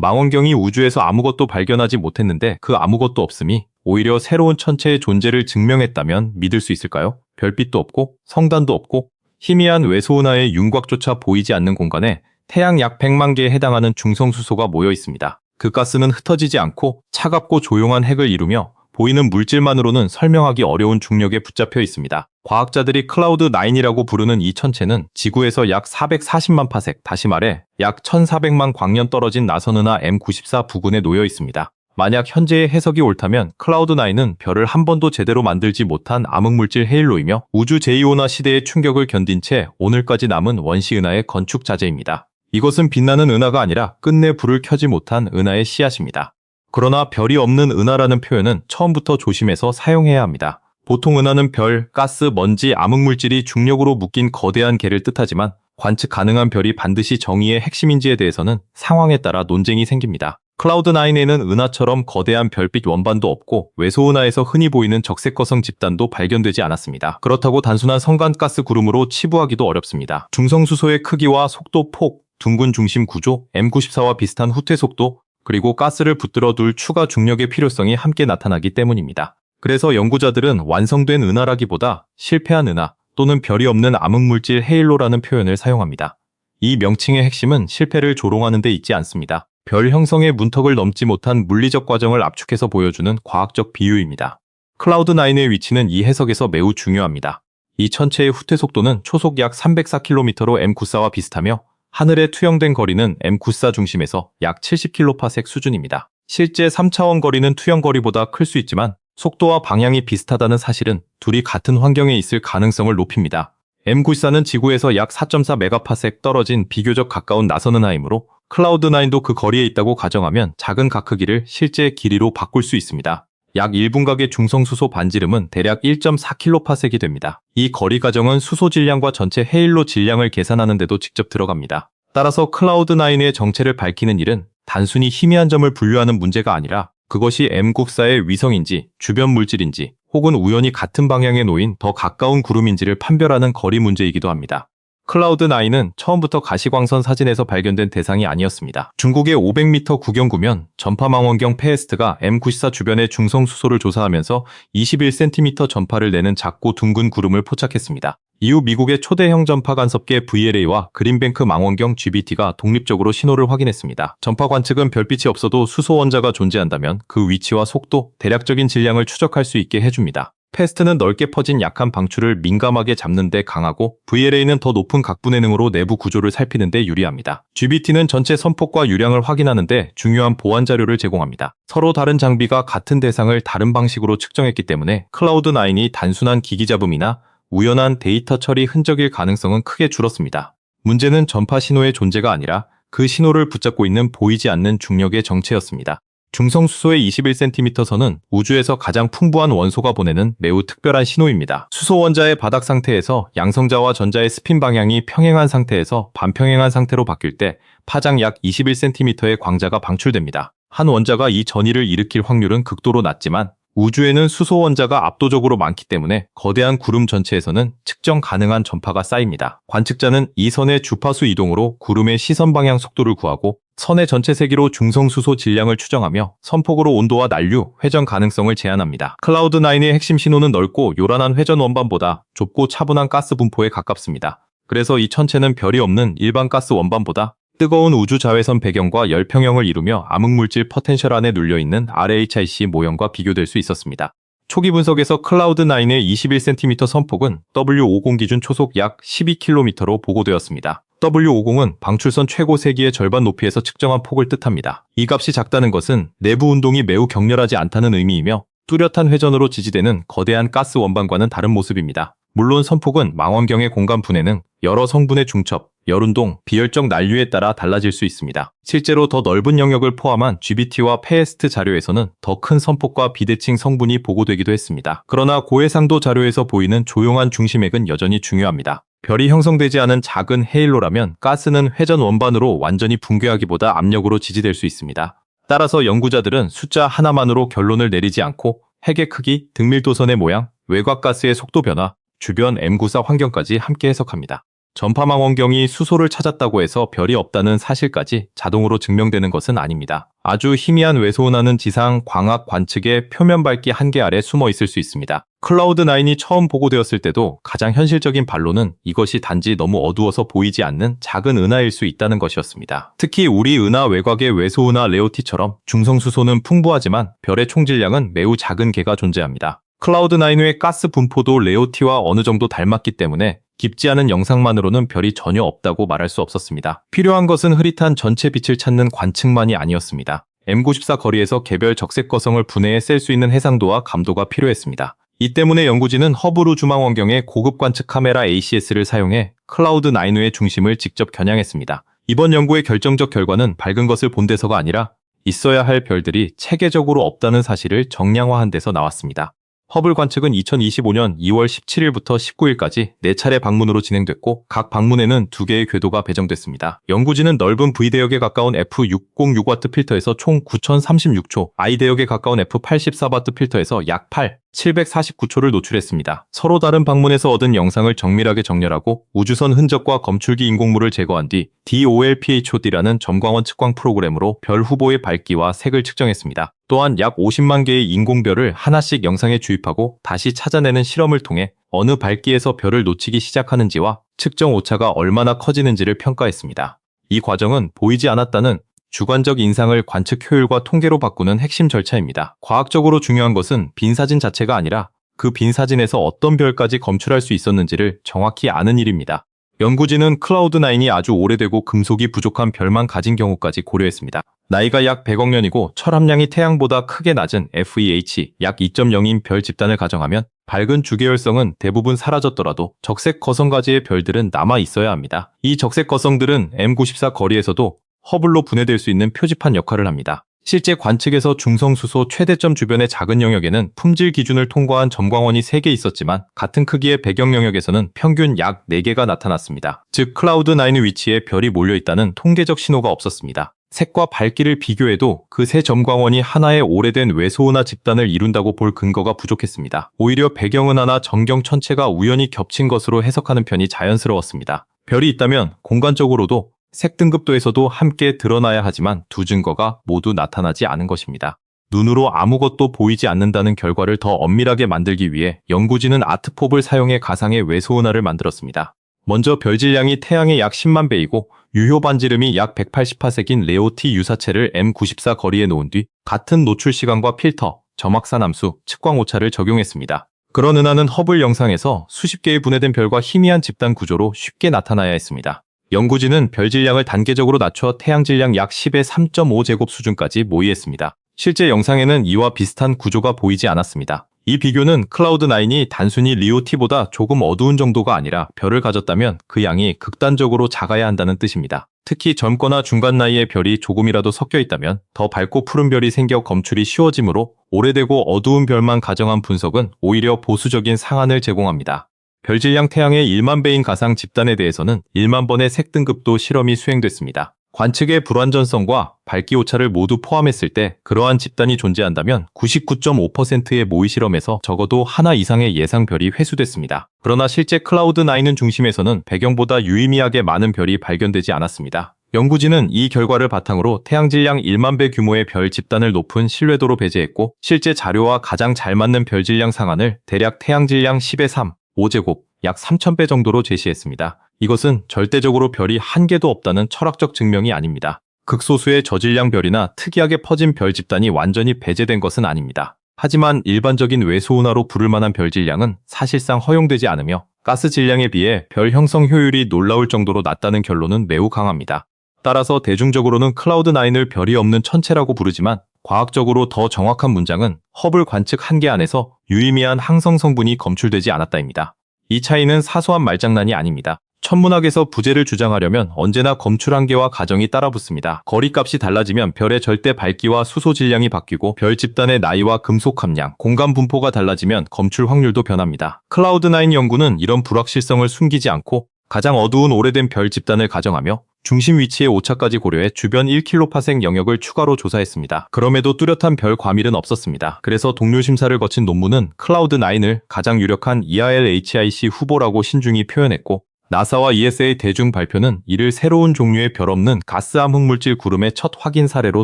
망원경이 우주에서 아무것도 발견하지 못했는데 그 아무것도 없음이 오히려 새로운 천체의 존재를 증명했다면 믿을 수 있을까요? 별빛도 없고 성단도 없고 희미한 외소은하의 윤곽조차 보이지 않는 공간에 태양 약 100만 개에 해당하는 중성수소가 모여 있습니다. 그 가스는 흩어지지 않고 차갑고 조용한 핵을 이루며 보이는 물질만으로는 설명하기 어려운 중력에 붙잡혀 있습니다. 과학자들이 클라우드9이라고 부르는 이 천체는 지구에서 약 440만 파섹, 다시 말해 약 1400만 광년 떨어진 나선은하 M94 부근에 놓여 있습니다. 만약 현재의 해석이 옳다면 클라우드9은 별을 한 번도 제대로 만들지 못한 암흑물질 헤일로이며 우주 제2온화 시대의 충격을 견딘 채 오늘까지 남은 원시은하의 건축 자재입니다. 이것은 빛나는 은하가 아니라 끝내 불을 켜지 못한 은하의 씨앗입니다. 그러나 별이 없는 은하라는 표현은 처음부터 조심해서 사용해야 합니다. 보통 은하는 별, 가스, 먼지, 암흑물질이 중력으로 묶인 거대한 개를 뜻하지만 관측 가능한 별이 반드시 정의의 핵심인지에 대해서는 상황에 따라 논쟁이 생깁니다. 클라우드9에는 은하처럼 거대한 별빛 원반도 없고 외소은하에서 흔히 보이는 적색거성 집단도 발견되지 않았습니다. 그렇다고 단순한 성간가스 구름으로 치부하기도 어렵습니다. 중성수소의 크기와 속도, 폭, 둥근 중심 구조, M94와 비슷한 후퇴 속도, 그리고 가스를 붙들어 둘 추가 중력의 필요성이 함께 나타나기 때문입니다. 그래서 연구자들은 완성된 은하라기보다 실패한 은하 또는 별이 없는 암흑물질 헤일로라는 표현을 사용합니다. 이 명칭의 핵심은 실패를 조롱하는 데 있지 않습니다. 별 형성의 문턱을 넘지 못한 물리적 과정을 압축해서 보여주는 과학적 비유입니다. 클라우드9의 위치는 이 해석에서 매우 중요합니다. 이 천체의 후퇴 속도는 초속 약 304km로 M94와 비슷하며 하늘에 투영된 거리는 M94 중심에서 약 70km/s 수준입니다. 실제 3차원 거리는 투영 거리보다 클 수 있지만 속도와 방향이 비슷하다는 사실은 둘이 같은 환경에 있을 가능성을 높입니다. M94는 지구에서 약 4.4메가파섹 떨어진 비교적 가까운 나선은하이므로 클라우드9도 그 거리에 있다고 가정하면 작은 각 크기를 실제 길이로 바꿀 수 있습니다. 약 1분각의 중성수소 반지름은 대략 1.4kps이 됩니다. 이 거리 가정은 수소 질량과 전체 헤일로 질량을 계산하는 데도 직접 들어갑니다. 따라서 클라우드9의 정체를 밝히는 일은 단순히 희미한 점을 분류하는 문제가 아니라 그것이 M94의 위성인지 주변 물질인지 혹은 우연히 같은 방향에 놓인 더 가까운 구름인지를 판별하는 거리 문제이기도 합니다. 클라우드9은 처음부터 가시광선 사진에서 발견된 대상이 아니었습니다. 중국의 500m 구경구면 전파망원경 페에스트가 M94 주변의 중성수소를 조사하면서 21cm 전파를 내는 작고 둥근 구름을 포착했습니다. 이후 미국의 초대형 전파 간섭계 VLA와 그린뱅크 망원경 GBT가 독립적으로 신호를 확인했습니다. 전파 관측은 별빛이 없어도 수소 원자가 존재한다면 그 위치와 속도, 대략적인 질량을 추적할 수 있게 해줍니다. 페스트는 넓게 퍼진 약한 방출을 민감하게 잡는 데 강하고 VLA는 더 높은 각분해 능으로 내부 구조를 살피는 데 유리합니다. GBT는 전체 선폭과 유량을 확인하는 데 중요한 보안 자료를 제공합니다. 서로 다른 장비가 같은 대상을 다른 방식으로 측정했기 때문에 클라우드9이 단순한 기기 잡음이나 우연한 데이터 처리 흔적일 가능성은 크게 줄었습니다. 문제는 전파 신호의 존재가 아니라 그 신호를 붙잡고 있는 보이지 않는 중력의 정체였습니다. 중성수소의 21cm 선은 우주에서 가장 풍부한 원소가 보내는 매우 특별한 신호입니다. 수소 원자의 바닥 상태에서 양성자와 전자의 스핀 방향이 평행한 상태에서 반평행한 상태로 바뀔 때 파장 약 21cm의 광자가 방출됩니다. 한 원자가 이 전이를 일으킬 확률은 극도로 낮지만 우주에는 수소 원자가 압도적으로 많기 때문에 거대한 구름 전체에서는 측정 가능한 전파가 쌓입니다. 관측자는 이 선의 주파수 이동으로 구름의 시선 방향 속도를 구하고 선의 전체 세기로 중성수소 질량을 추정하며 선폭으로 온도와 난류, 회전 가능성을 제한합니다. 클라우드9의 핵심 신호는 넓고 요란한 회전 원반보다 좁고 차분한 가스 분포에 가깝습니다. 그래서 이 천체는 별이 없는 일반 가스 원반보다 뜨거운 우주 자외선 배경과 열평형을 이루며 암흑물질 포텐셜 안에 눌려있는 RHIC 모형과 비교될 수 있었습니다. 초기 분석에서 클라우드9의 21cm 선폭은 W50 기준 초속 약 12km로 보고되었습니다. W50은 방출선 최고 세기의 절반 높이에서 측정한 폭을 뜻합니다. 이 값이 작다는 것은 내부 운동이 매우 격렬하지 않다는 의미이며 뚜렷한 회전으로 지지되는 거대한 가스 원반과는 다른 모습입니다. 물론 선폭은 망원경의 공간 분해는 여러 성분의 중첩, 열운동, 비열적 난류에 따라 달라질 수 있습니다. 실제로 더 넓은 영역을 포함한 GBT와 페에스트 자료에서는 더 큰 선폭과 비대칭 성분이 보고되기도 했습니다. 그러나 고해상도 자료에서 보이는 조용한 중심액은 여전히 중요합니다. 별이 형성되지 않은 작은 헤일로라면 가스는 회전 원반으로 완전히 붕괴하기보다 압력으로 지지될 수 있습니다. 따라서 연구자들은 숫자 하나만으로 결론을 내리지 않고 핵의 크기, 등밀도선의 모양, 외곽 가스의 속도 변화, 주변 M94 환경까지 함께 해석합니다. 전파망 원경이 수소를 찾았다고 해서 별이 없다는 사실까지 자동으로 증명되는 것은 아닙니다. 아주 희미한 외소은하는 지상 광학 관측의 표면 밝기 한계 아래 숨어 있을 수 있습니다. 클라우드9이 처음 보고되었을 때도 가장 현실적인 반론은 이것이 단지 너무 어두워서 보이지 않는 작은 은하일 수 있다는 것이었습니다. 특히 우리 은하 외곽의 외소은하 레오티처럼 중성수소는 풍부하지만 별의 총질량은 매우 작은 개가 존재합니다. 클라우드9의 가스 분포도 레오티와 어느 정도 닮았기 때문에 깊지 않은 영상만으로는 별이 전혀 없다고 말할 수 없었습니다. 필요한 것은 흐릿한 전체 빛을 찾는 관측만이 아니었습니다. M94 거리에서 개별 적색 거성을 분해해 셀 수 있는 해상도와 감도가 필요했습니다. 이 때문에 연구진은 허블 우주망 원경의 고급 관측 카메라 ACS를 사용해 클라우드9의 중심을 직접 겨냥했습니다. 이번 연구의 결정적 결과는 밝은 것을 본 데서가 아니라 있어야 할 별들이 체계적으로 없다는 사실을 정량화한 데서 나왔습니다. 허블 관측은 2025년 2월 17일부터 19일까지 4차례 방문으로 진행됐고 각 방문에는 2개의 궤도가 배정됐습니다. 연구진은 넓은 V대역에 가까운 F606W 필터에서 총 9036초, I대역에 가까운 F84W 필터에서 약 749초를 노출했습니다. 서로 다른 방문에서 얻은 영상을 정밀하게 정렬하고 우주선 흔적과 검출기 인공물을 제거한 뒤 DOLPHOD라는 점광원 측광 프로그램으로 별 후보의 밝기와 색을 측정했습니다. 또한 약 50만 개의 인공별을 하나씩 영상에 주입하고 다시 찾아내는 실험을 통해 어느 밝기에서 별을 놓치기 시작하는지와 측정 오차가 얼마나 커지는지를 평가했습니다. 이 과정은 보이지 않았다는 주관적 인상을 관측 효율과 통계로 바꾸는 핵심 절차입니다. 과학적으로 중요한 것은 빈 사진 자체가 아니라 그 빈 사진에서 어떤 별까지 검출할 수 있었는지를 정확히 아는 일입니다. 연구진은 클라우드9이 아주 오래되고 금속이 부족한 별만 가진 경우까지 고려했습니다. 나이가 약 100억 년이고 철함량이 태양보다 크게 낮은 FEH 약 2.0인 별 집단을 가정하면 밝은 주계열성은 대부분 사라졌더라도 적색 거성가지의 별들은 남아 있어야 합니다. 이 적색 거성들은 M94 거리에서도 허블로 분해될 수 있는 표지판 역할을 합니다. 실제 관측에서 중성수소 최대점 주변의 작은 영역에는 품질 기준을 통과한 점광원이 3개 있었지만 같은 크기의 배경 영역에서는 평균 약 4개가 나타났습니다. 즉 클라우드9 위치에 별이 몰려있다는 통계적 신호가 없었습니다. 색과 밝기를 비교해도 그 세 점광원이 하나의 오래된 외소은하 집단을 이룬다고 볼 근거가 부족했습니다. 오히려 배경은하나 전경 천체가 우연히 겹친 것으로 해석하는 편이 자연스러웠습니다. 별이 있다면 공간적으로도 색 등급도에서도 함께 드러나야 하지만 두 증거가 모두 나타나지 않은 것입니다. 눈으로 아무것도 보이지 않는다는 결과를 더 엄밀하게 만들기 위해 연구진은 아트폿을 사용해 가상의 외소은하를 만들었습니다. 먼저 별 질량이 태양의 약 10만 배이고 유효 반지름이 약 188색인 레오티 유사체를 M94 거리에 놓은 뒤 같은 노출 시간과 필터, 점확산 함수, 측광 오차를 적용했습니다. 그런 은하는 허블 영상에서 수십 개의 분해된 별과 희미한 집단 구조로 쉽게 나타나야 했습니다. 연구진은 별 질량을 단계적으로 낮춰 태양 질량 약 10의 3.5제곱 수준까지 모의했습니다. 실제 영상에는 이와 비슷한 구조가 보이지 않았습니다. 이 비교는 클라우드9이 단순히 리오티보다 조금 어두운 정도가 아니라 별을 가졌다면 그 양이 극단적으로 작아야 한다는 뜻입니다. 특히 젊거나 중간 나이의 별이 조금이라도 섞여 있다면 더 밝고 푸른 별이 생겨 검출이 쉬워지므로 오래되고 어두운 별만 가정한 분석은 오히려 보수적인 상한을 제공합니다. 별 질량 태양의 1만 배인 가상 집단에 대해서는 1만 번의 색 등급도 실험이 수행됐습니다. 관측의 불완전성과 밝기 오차를 모두 포함했을 때 그러한 집단이 존재한다면 99.5%의 모의 실험에서 적어도 하나 이상의 예상별이 회수됐습니다. 그러나 실제 클라우드9 중심에서는 배경보다 유의미하게 많은 별이 발견되지 않았습니다. 연구진은 이 결과를 바탕으로 태양 질량 1만 배 규모의 별 집단을 높은 신뢰도로 배제했고 실제 자료와 가장 잘 맞는 별 질량 상한을 대략 태양 질량 10의 3, 5제곱, 약 3,000배 정도로 제시했습니다. 이것은 절대적으로 별이 한 개도 없다는 철학적 증명이 아닙니다. 극소수의 저질량 별이나 특이하게 퍼진 별 집단이 완전히 배제된 것은 아닙니다. 하지만 일반적인 외소은하로 부를 만한 별 질량은 사실상 허용되지 않으며 가스 질량에 비해 별 형성 효율이 놀라울 정도로 낮다는 결론은 매우 강합니다. 따라서 대중적으로는 클라우드9을 별이 없는 천체라고 부르지만 과학적으로 더 정확한 문장은 허블 관측 한계 안에서 유의미한 항성 성분이 검출되지 않았다입니다. 이 차이는 사소한 말장난이 아닙니다. 천문학에서 부재를 주장하려면 언제나 검출 한계와 가정이 따라붙습니다. 거리값이 달라지면 별의 절대 밝기와 수소 질량이 바뀌고 별 집단의 나이와 금속 함량, 공간 분포가 달라지면 검출 확률도 변합니다. 클라우드9 연구는 이런 불확실성을 숨기지 않고 가장 어두운 오래된 별 집단을 가정하며 중심 위치의 오차까지 고려해 주변 1kPa 영역을 추가로 조사했습니다. 그럼에도 뚜렷한 별 과밀은 없었습니다. 그래서 동료 심사를 거친 논문은 클라우드9을 가장 유력한 ERLHIC 후보라고 신중히 표현했고 나사와 ESA 대중 발표는 이를 새로운 종류의 별 없는 가스 암흑물질 구름의 첫 확인 사례로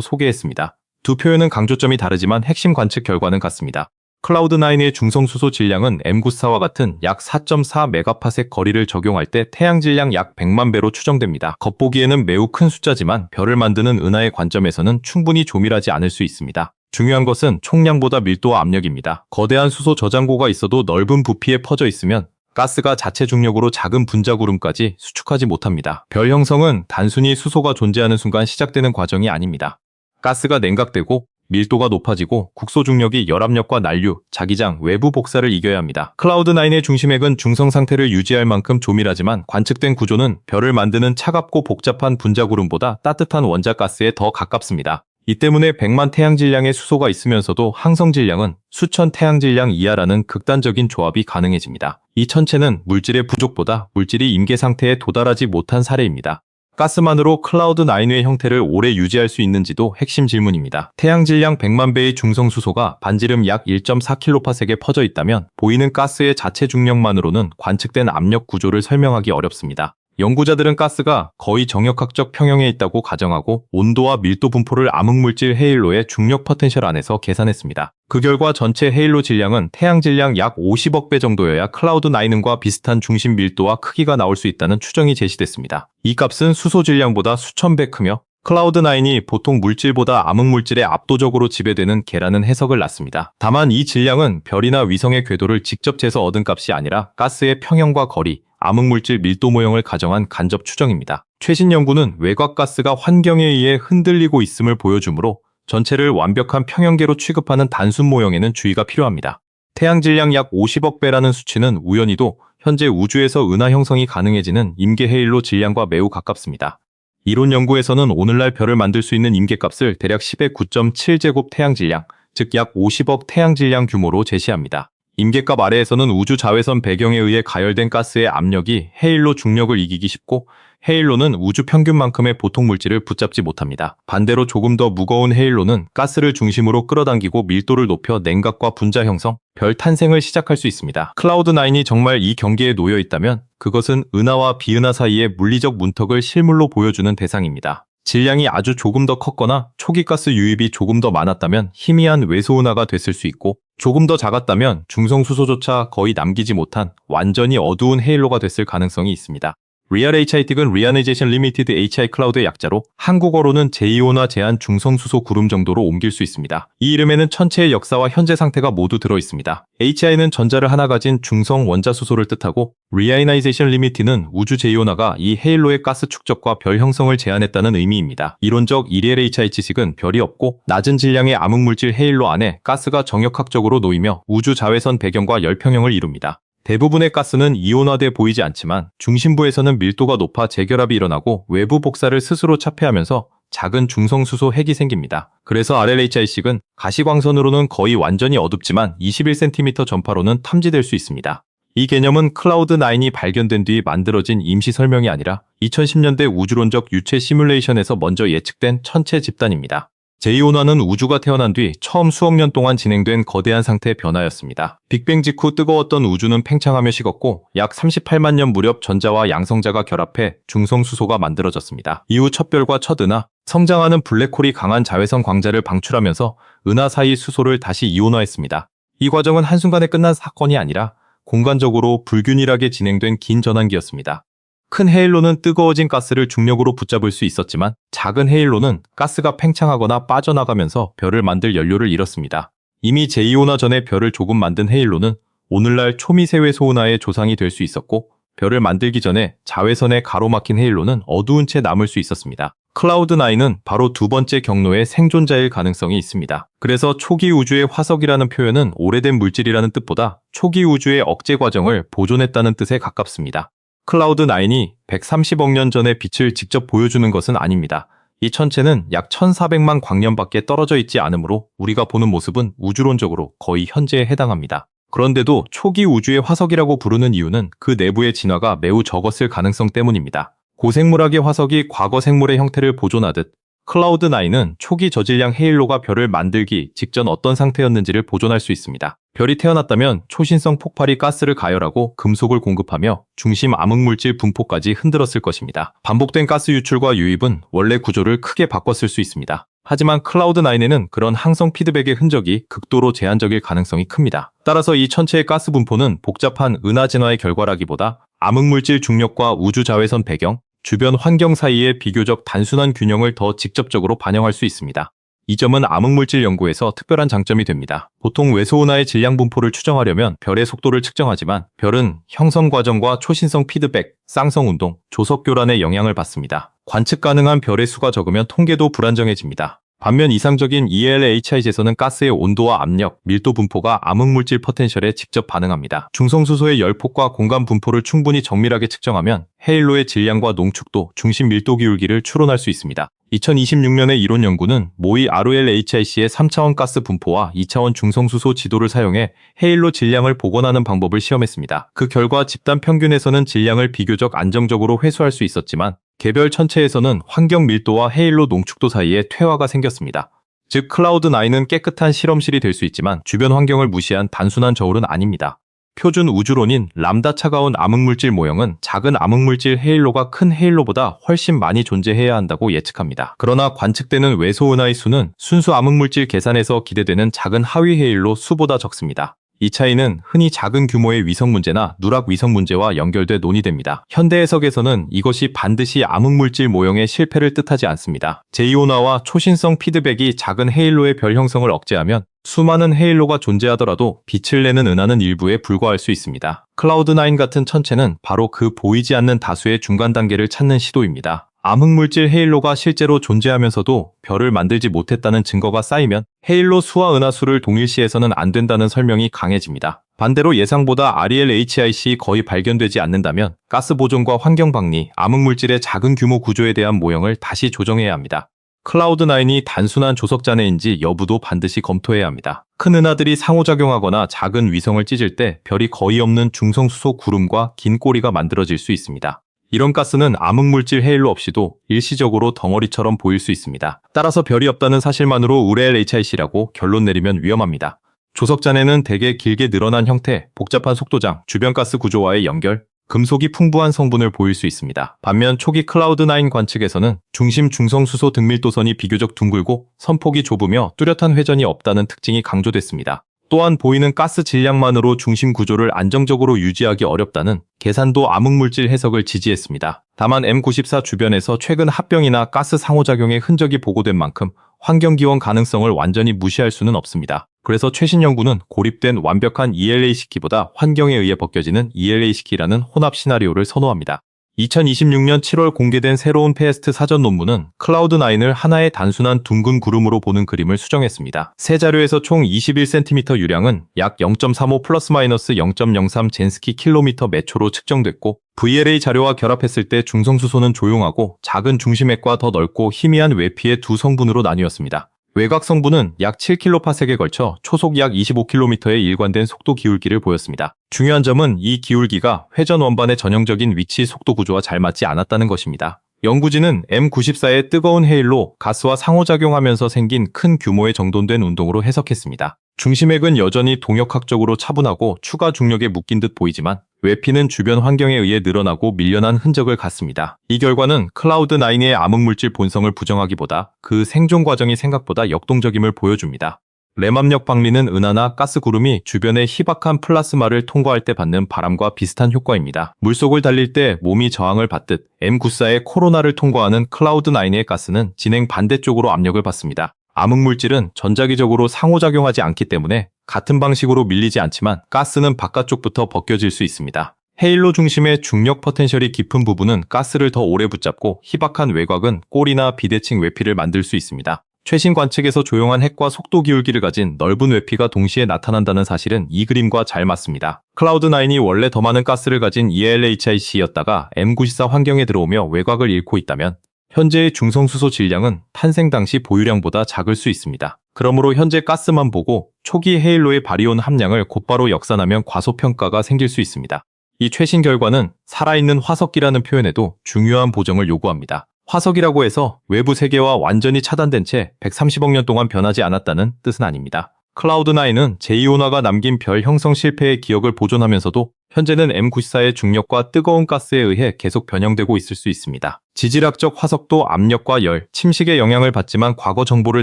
소개했습니다. 두 표현은 강조점이 다르지만 핵심 관측 결과는 같습니다. 클라우드9의 중성수소 질량은 M94와 같은 약 4.4 메가파섹 거리를 적용할 때 태양 질량 약 100만 배로 추정됩니다. 겉보기에는 매우 큰 숫자지만 별을 만드는 은하의 관점에서는 충분히 조밀하지 않을 수 있습니다. 중요한 것은 총량보다 밀도와 압력입니다. 거대한 수소 저장고가 있어도 넓은 부피에 퍼져 있으면 가스가 자체 중력으로 작은 분자구름까지 수축하지 못합니다. 별 형성은 단순히 수소가 존재하는 순간 시작되는 과정이 아닙니다. 가스가 냉각되고 밀도가 높아지고 국소 중력이 열압력과 난류, 자기장, 외부 복사를 이겨야 합니다. 클라우드9의 중심핵은 중성 상태를 유지할 만큼 조밀하지만 관측된 구조는 별을 만드는 차갑고 복잡한 분자구름보다 따뜻한 원자 가스에 더 가깝습니다. 이 때문에 100만 태양 질량의 수소가 있으면서도 항성 질량은 수천 태양 질량 이하라는 극단적인 조합이 가능해집니다. 이 천체는 물질의 부족보다 물질이 임계 상태에 도달하지 못한 사례입니다. 가스만으로 클라우드9의 형태를 오래 유지할 수 있는지도 핵심 질문입니다. 태양 질량 100만 배의 중성 수소가 반지름 약 1.4kps에 퍼져 있다면 보이는 가스의 자체 중력만으로는 관측된 압력 구조를 설명하기 어렵습니다. 연구자들은 가스가 거의 정역학적 평형에 있다고 가정하고 온도와 밀도 분포를 암흑물질 헤일로의 중력 포텐셜 안에서 계산했습니다. 그 결과 전체 헤일로 질량은 태양 질량 약 50억 배 정도여야 클라우드9과 비슷한 중심 밀도와 크기가 나올 수 있다는 추정이 제시됐습니다. 이 값은 수소 질량보다 수천 배 크며 클라우드9이 보통 물질보다 암흑물질에 압도적으로 지배되는 개라는 해석을 낳습니다. 다만 이 질량은 별이나 위성의 궤도를 직접 재서 얻은 값이 아니라 가스의 평형과 거리, 암흑물질 밀도 모형을 가정한 간접 추정입니다. 최신 연구는 외곽가스가 환경에 의해 흔들리고 있음을 보여주므로 전체를 완벽한 평형계로 취급하는 단순 모형에는 주의가 필요합니다. 태양 질량 약 50억 배라는 수치는 우연히도 현재 우주에서 은하 형성이 가능해지는 임계 헤일로 질량과 매우 가깝습니다. 이론 연구에서는 오늘날 별을 만들 수 있는 임계값을 대략 10의 9.7제곱 태양 질량, 즉 약 50억 태양 질량 규모로 제시합니다. 임계값 아래에서는 우주 자외선 배경에 의해 가열된 가스의 압력이 헤일로 중력을 이기기 쉽고 헤일로는 우주 평균만큼의 보통 물질을 붙잡지 못합니다. 반대로 조금 더 무거운 헤일로는 가스를 중심으로 끌어당기고 밀도를 높여 냉각과 분자 형성, 별 탄생을 시작할 수 있습니다. 클라우드9이 정말 이 경계에 놓여 있다면 그것은 은하와 비은하 사이의 물리적 문턱을 실물로 보여주는 대상입니다. 질량이 아주 조금 더 컸거나 초기가스 유입이 조금 더 많았다면 희미한 외소은하가 됐을 수 있고 조금 더 작았다면 중성수소조차 거의 남기지 못한 완전히 어두운 헤일로가 됐을 가능성이 있습니다. Real HIT은 Reionization Limited HI 클라우드의 약자로 한국어로는 제2온화 제한 중성수소 구름 정도로 옮길 수 있습니다. 이 이름에는 천체의 역사와 현재 상태가 모두 들어 있습니다. HI는 전자를 하나 가진 중성 원자수소를 뜻하고 Reionization Limit는 우주 제2온화가 이 헤일로의 가스 축적과 별 형성을 제한했다는 의미입니다. 이론적 EL HI치식은 별이 없고 낮은 질량의 암흑물질 헤일로 안에 가스가 정역학적으로 놓이며 우주 자외선 배경과 열평형을 이룹니다. 대부분의 가스는 이온화돼 보이지 않지만 중심부에서는 밀도가 높아 재결합이 일어나고 외부 복사를 스스로 차폐하면서 작은 중성수소 핵이 생깁니다. 그래서 RLHI식은 가시광선으로는 거의 완전히 어둡지만 21cm 전파로는 탐지될 수 있습니다. 이 개념은 클라우드9이 발견된 뒤 만들어진 임시 설명이 아니라 2010년대 우주론적 유체 시뮬레이션에서 먼저 예측된 천체 집단입니다. 제2온화는 우주가 태어난 뒤 처음 수억 년 동안 진행된 거대한 상태 변화였습니다. 빅뱅 직후 뜨거웠던 우주는 팽창하며 식었고 약 38만 년 무렵 전자와 양성자가 결합해 중성수소가 만들어졌습니다. 이후 첫 별과 첫 은하, 성장하는 블랙홀이 강한 자외선 광자를 방출하면서 은하 사이 수소를 다시 이온화했습니다. 이 과정은 한순간에 끝난 사건이 아니라 공간적으로 불균일하게 진행된 긴 전환기였습니다. 큰 헤일로는 뜨거워진 가스를 중력으로 붙잡을 수 있었지만 작은 헤일로는 가스가 팽창하거나 빠져나가면서 별을 만들 연료를 잃었습니다. 이미 제2온화 전에 별을 조금 만든 헤일로는 오늘날 초미세외 소은하의 조상이 될 수 있었고 별을 만들기 전에 자외선에 가로막힌 헤일로는 어두운 채 남을 수 있었습니다. 클라우드9은 바로 두 번째 경로의 생존자일 가능성이 있습니다. 그래서 초기 우주의 화석이라는 표현은 오래된 물질이라는 뜻보다 초기 우주의 억제 과정을 보존했다는 뜻에 가깝습니다. 클라우드9이 130억 년 전의 빛을 직접 보여주는 것은 아닙니다. 이 천체는 약 1400만 광년밖에 떨어져 있지 않으므로 우리가 보는 모습은 우주론적으로 거의 현재에 해당합니다. 그런데도 초기 우주의 화석이라고 부르는 이유는 그 내부의 진화가 매우 적었을 가능성 때문입니다. 고생물학의 화석이 과거 생물의 형태를 보존하듯 클라우드9은 초기 저질량 헤일로가 별을 만들기 직전 어떤 상태였는지를 보존할 수 있습니다. 별이 태어났다면 초신성 폭발이 가스를 가열하고 금속을 공급하며 중심 암흑물질 분포까지 흔들었을 것입니다. 반복된 가스 유출과 유입은 원래 구조를 크게 바꿨을 수 있습니다. 하지만 클라우드9에는 그런 항성 피드백의 흔적이 극도로 제한적일 가능성이 큽니다. 따라서 이 천체의 가스 분포는 복잡한 은하 진화의 결과라기보다 암흑물질 중력과 우주 자외선 배경, 주변 환경 사이의 비교적 단순한 균형을 더 직접적으로 반영할 수 있습니다. 이 점은 암흑물질 연구에서 특별한 장점이 됩니다. 보통 외소은하의 질량 분포를 추정하려면 별의 속도를 측정하지만 별은 형성 과정과 초신성 피드백, 쌍성 운동, 조석 교란의 영향을 받습니다. 관측 가능한 별의 수가 적으면 통계도 불안정해집니다. 반면 이상적인 ELHI에서는 가스의 온도와 압력, 밀도 분포가 암흑물질 포텐셜에 직접 반응합니다. 중성수소의 열폭과 공간 분포를 충분히 정밀하게 측정하면 헤일로의 질량과 농축도, 중심 밀도 기울기를 추론할 수 있습니다. 2026년의 이론 연구는 모의 ROLHIC의 3차원 가스 분포와 2차원 중성수소 지도를 사용해 헤일로 질량을 복원하는 방법을 시험했습니다. 그 결과 집단 평균에서는 질량을 비교적 안정적으로 회수할 수 있었지만 개별 천체에서는 환경 밀도와 헤일로 농축도 사이에 퇴화가 생겼습니다. 즉 클라우드9은 깨끗한 실험실이 될 수 있지만 주변 환경을 무시한 단순한 저울은 아닙니다. 표준 우주론인 람다 차가운 암흑물질 모형은 작은 암흑물질 헤일로가 큰 헤일로보다 훨씬 많이 존재해야 한다고 예측합니다. 그러나 관측되는 외소은하의 수는 순수 암흑물질 계산에서 기대되는 작은 하위 헤일로 수보다 적습니다. 이 차이는 흔히 작은 규모의 위성 문제나 누락 위성 문제와 연결돼 논의됩니다. 현대 해석에서는 이것이 반드시 암흑물질 모형의 실패를 뜻하지 않습니다. 제2온화와 초신성 피드백이 작은 헤일로의 별 형성을 억제하면 수많은 헤일로가 존재하더라도 빛을 내는 은하는 일부에 불과할 수 있습니다. 클라우드9 같은 천체는 바로 그 보이지 않는 다수의 중간 단계를 찾는 시도입니다. 암흑물질 헤일로가 실제로 존재하면서도 별을 만들지 못했다는 증거가 쌓이면 헤일로 수와 은하 수를 동일시해서는 안 된다는 설명이 강해집니다. 반대로 예상보다 RELHIC 거의 발견되지 않는다면 가스 보존과 환경 방리, 암흑물질의 작은 규모 구조에 대한 모형을 다시 조정해야 합니다. 클라우드9이 단순한 조석잔해인지 여부도 반드시 검토해야 합니다. 큰 은하들이 상호작용하거나 작은 위성을 찢을 때 별이 거의 없는 중성수소 구름과 긴 꼬리가 만들어질 수 있습니다. 이런 가스는 암흑물질 헤일로 없이도 일시적으로 덩어리처럼 보일 수 있습니다. 따라서 별이 없다는 사실만으로 RELHIC라고 결론 내리면 위험합니다. 조석잔해는 대개 길게 늘어난 형태, 복잡한 속도장, 주변 가스 구조와의 연결, 금속이 풍부한 성분을 보일 수 있습니다. 반면 초기 클라우드9 관측에서는 중심 중성수소 등밀도선이 비교적 둥글고 선폭이 좁으며 뚜렷한 회전이 없다는 특징이 강조됐습니다. 또한 보이는 가스 질량만으로 중심 구조를 안정적으로 유지하기 어렵다는 계산도 암흑물질 해석을 지지했습니다. 다만 M94 주변에서 최근 합병이나 가스 상호작용의 흔적이 보고된 만큼 환경기원 가능성을 완전히 무시할 수는 없습니다. 그래서 최신 연구는 고립된 완벽한 ELA식키보다 환경에 의해 벗겨지는 ELA식키라는 혼합 시나리오를 선호합니다. 2026년 7월 공개된 새로운 페스트 사전 논문은 클라우드9을 하나의 단순한 둥근 구름으로 보는 그림을 수정했습니다. 새 자료에서 총 21cm 유량은 약 0.35 플러스 마이너스 0.03 젠스키 킬로미터 매초로 측정됐고 VLA 자료와 결합했을 때 중성수소는 조용하고 작은 중심핵과 더 넓고 희미한 외피의 두 성분으로 나뉘었습니다. 외곽 성분은 약 7kps에 걸쳐 초속 약 25km의 일관된 속도 기울기를 보였습니다. 중요한 점은 이 기울기가 회전 원반의 전형적인 위치 속도 구조와 잘 맞지 않았다는 것입니다. 연구진은 M94의 뜨거운 헤일로 가스와 상호작용하면서 생긴 큰 규모의 정돈된 운동으로 해석했습니다. 중심핵은 여전히 동역학적으로 차분하고 추가 중력에 묶인 듯 보이지만 외피는 주변 환경에 의해 늘어나고 밀려난 흔적을 갖습니다. 이 결과는 클라우드9의 암흑물질 본성을 부정하기보다 그 생존 과정이 생각보다 역동적임을 보여줍니다. 램압력 방리는 은하나 가스 구름이 주변의 희박한 플라스마를 통과할 때 받는 바람과 비슷한 효과입니다. 물속을 달릴 때 몸이 저항을 받듯 M94의 코로나를 통과하는 클라우드9의 가스는 진행 반대쪽으로 압력을 받습니다. 암흑물질은 전자기적으로 상호작용하지 않기 때문에 같은 방식으로 밀리지 않지만 가스는 바깥쪽부터 벗겨질 수 있습니다. 헤일로 중심의 중력 포텐셜이 깊은 부분은 가스를 더 오래 붙잡고 희박한 외곽은 골이나 비대칭 외피를 만들 수 있습니다. 최신 관측에서 조용한 핵과 속도 기울기를 가진 넓은 외피가 동시에 나타난다는 사실은 이 그림과 잘 맞습니다. 클라우드9이 원래 더 많은 가스를 가진 ELHIC였다가 M94 환경에 들어오며 외곽을 잃고 있다면 현재의 중성수소 질량은 탄생 당시 보유량보다 작을 수 있습니다. 그러므로 현재 가스만 보고 초기 헤일로의 바리온 함량을 곧바로 역산하면 과소평가가 생길 수 있습니다. 이 최신 결과는 살아있는 화석기라는 표현에도 중요한 보정을 요구합니다. 화석이라고 해서 외부 세계와 완전히 차단된 채 130억 년 동안 변하지 않았다는 뜻은 아닙니다. 클라우드9은 제2온화가 남긴 별 형성 실패의 기억을 보존하면서도 현재는 M94의 중력과 뜨거운 가스에 의해 계속 변형되고 있을 수 있습니다. 지질학적 화석도 압력과 열, 침식의 영향을 받지만 과거 정보를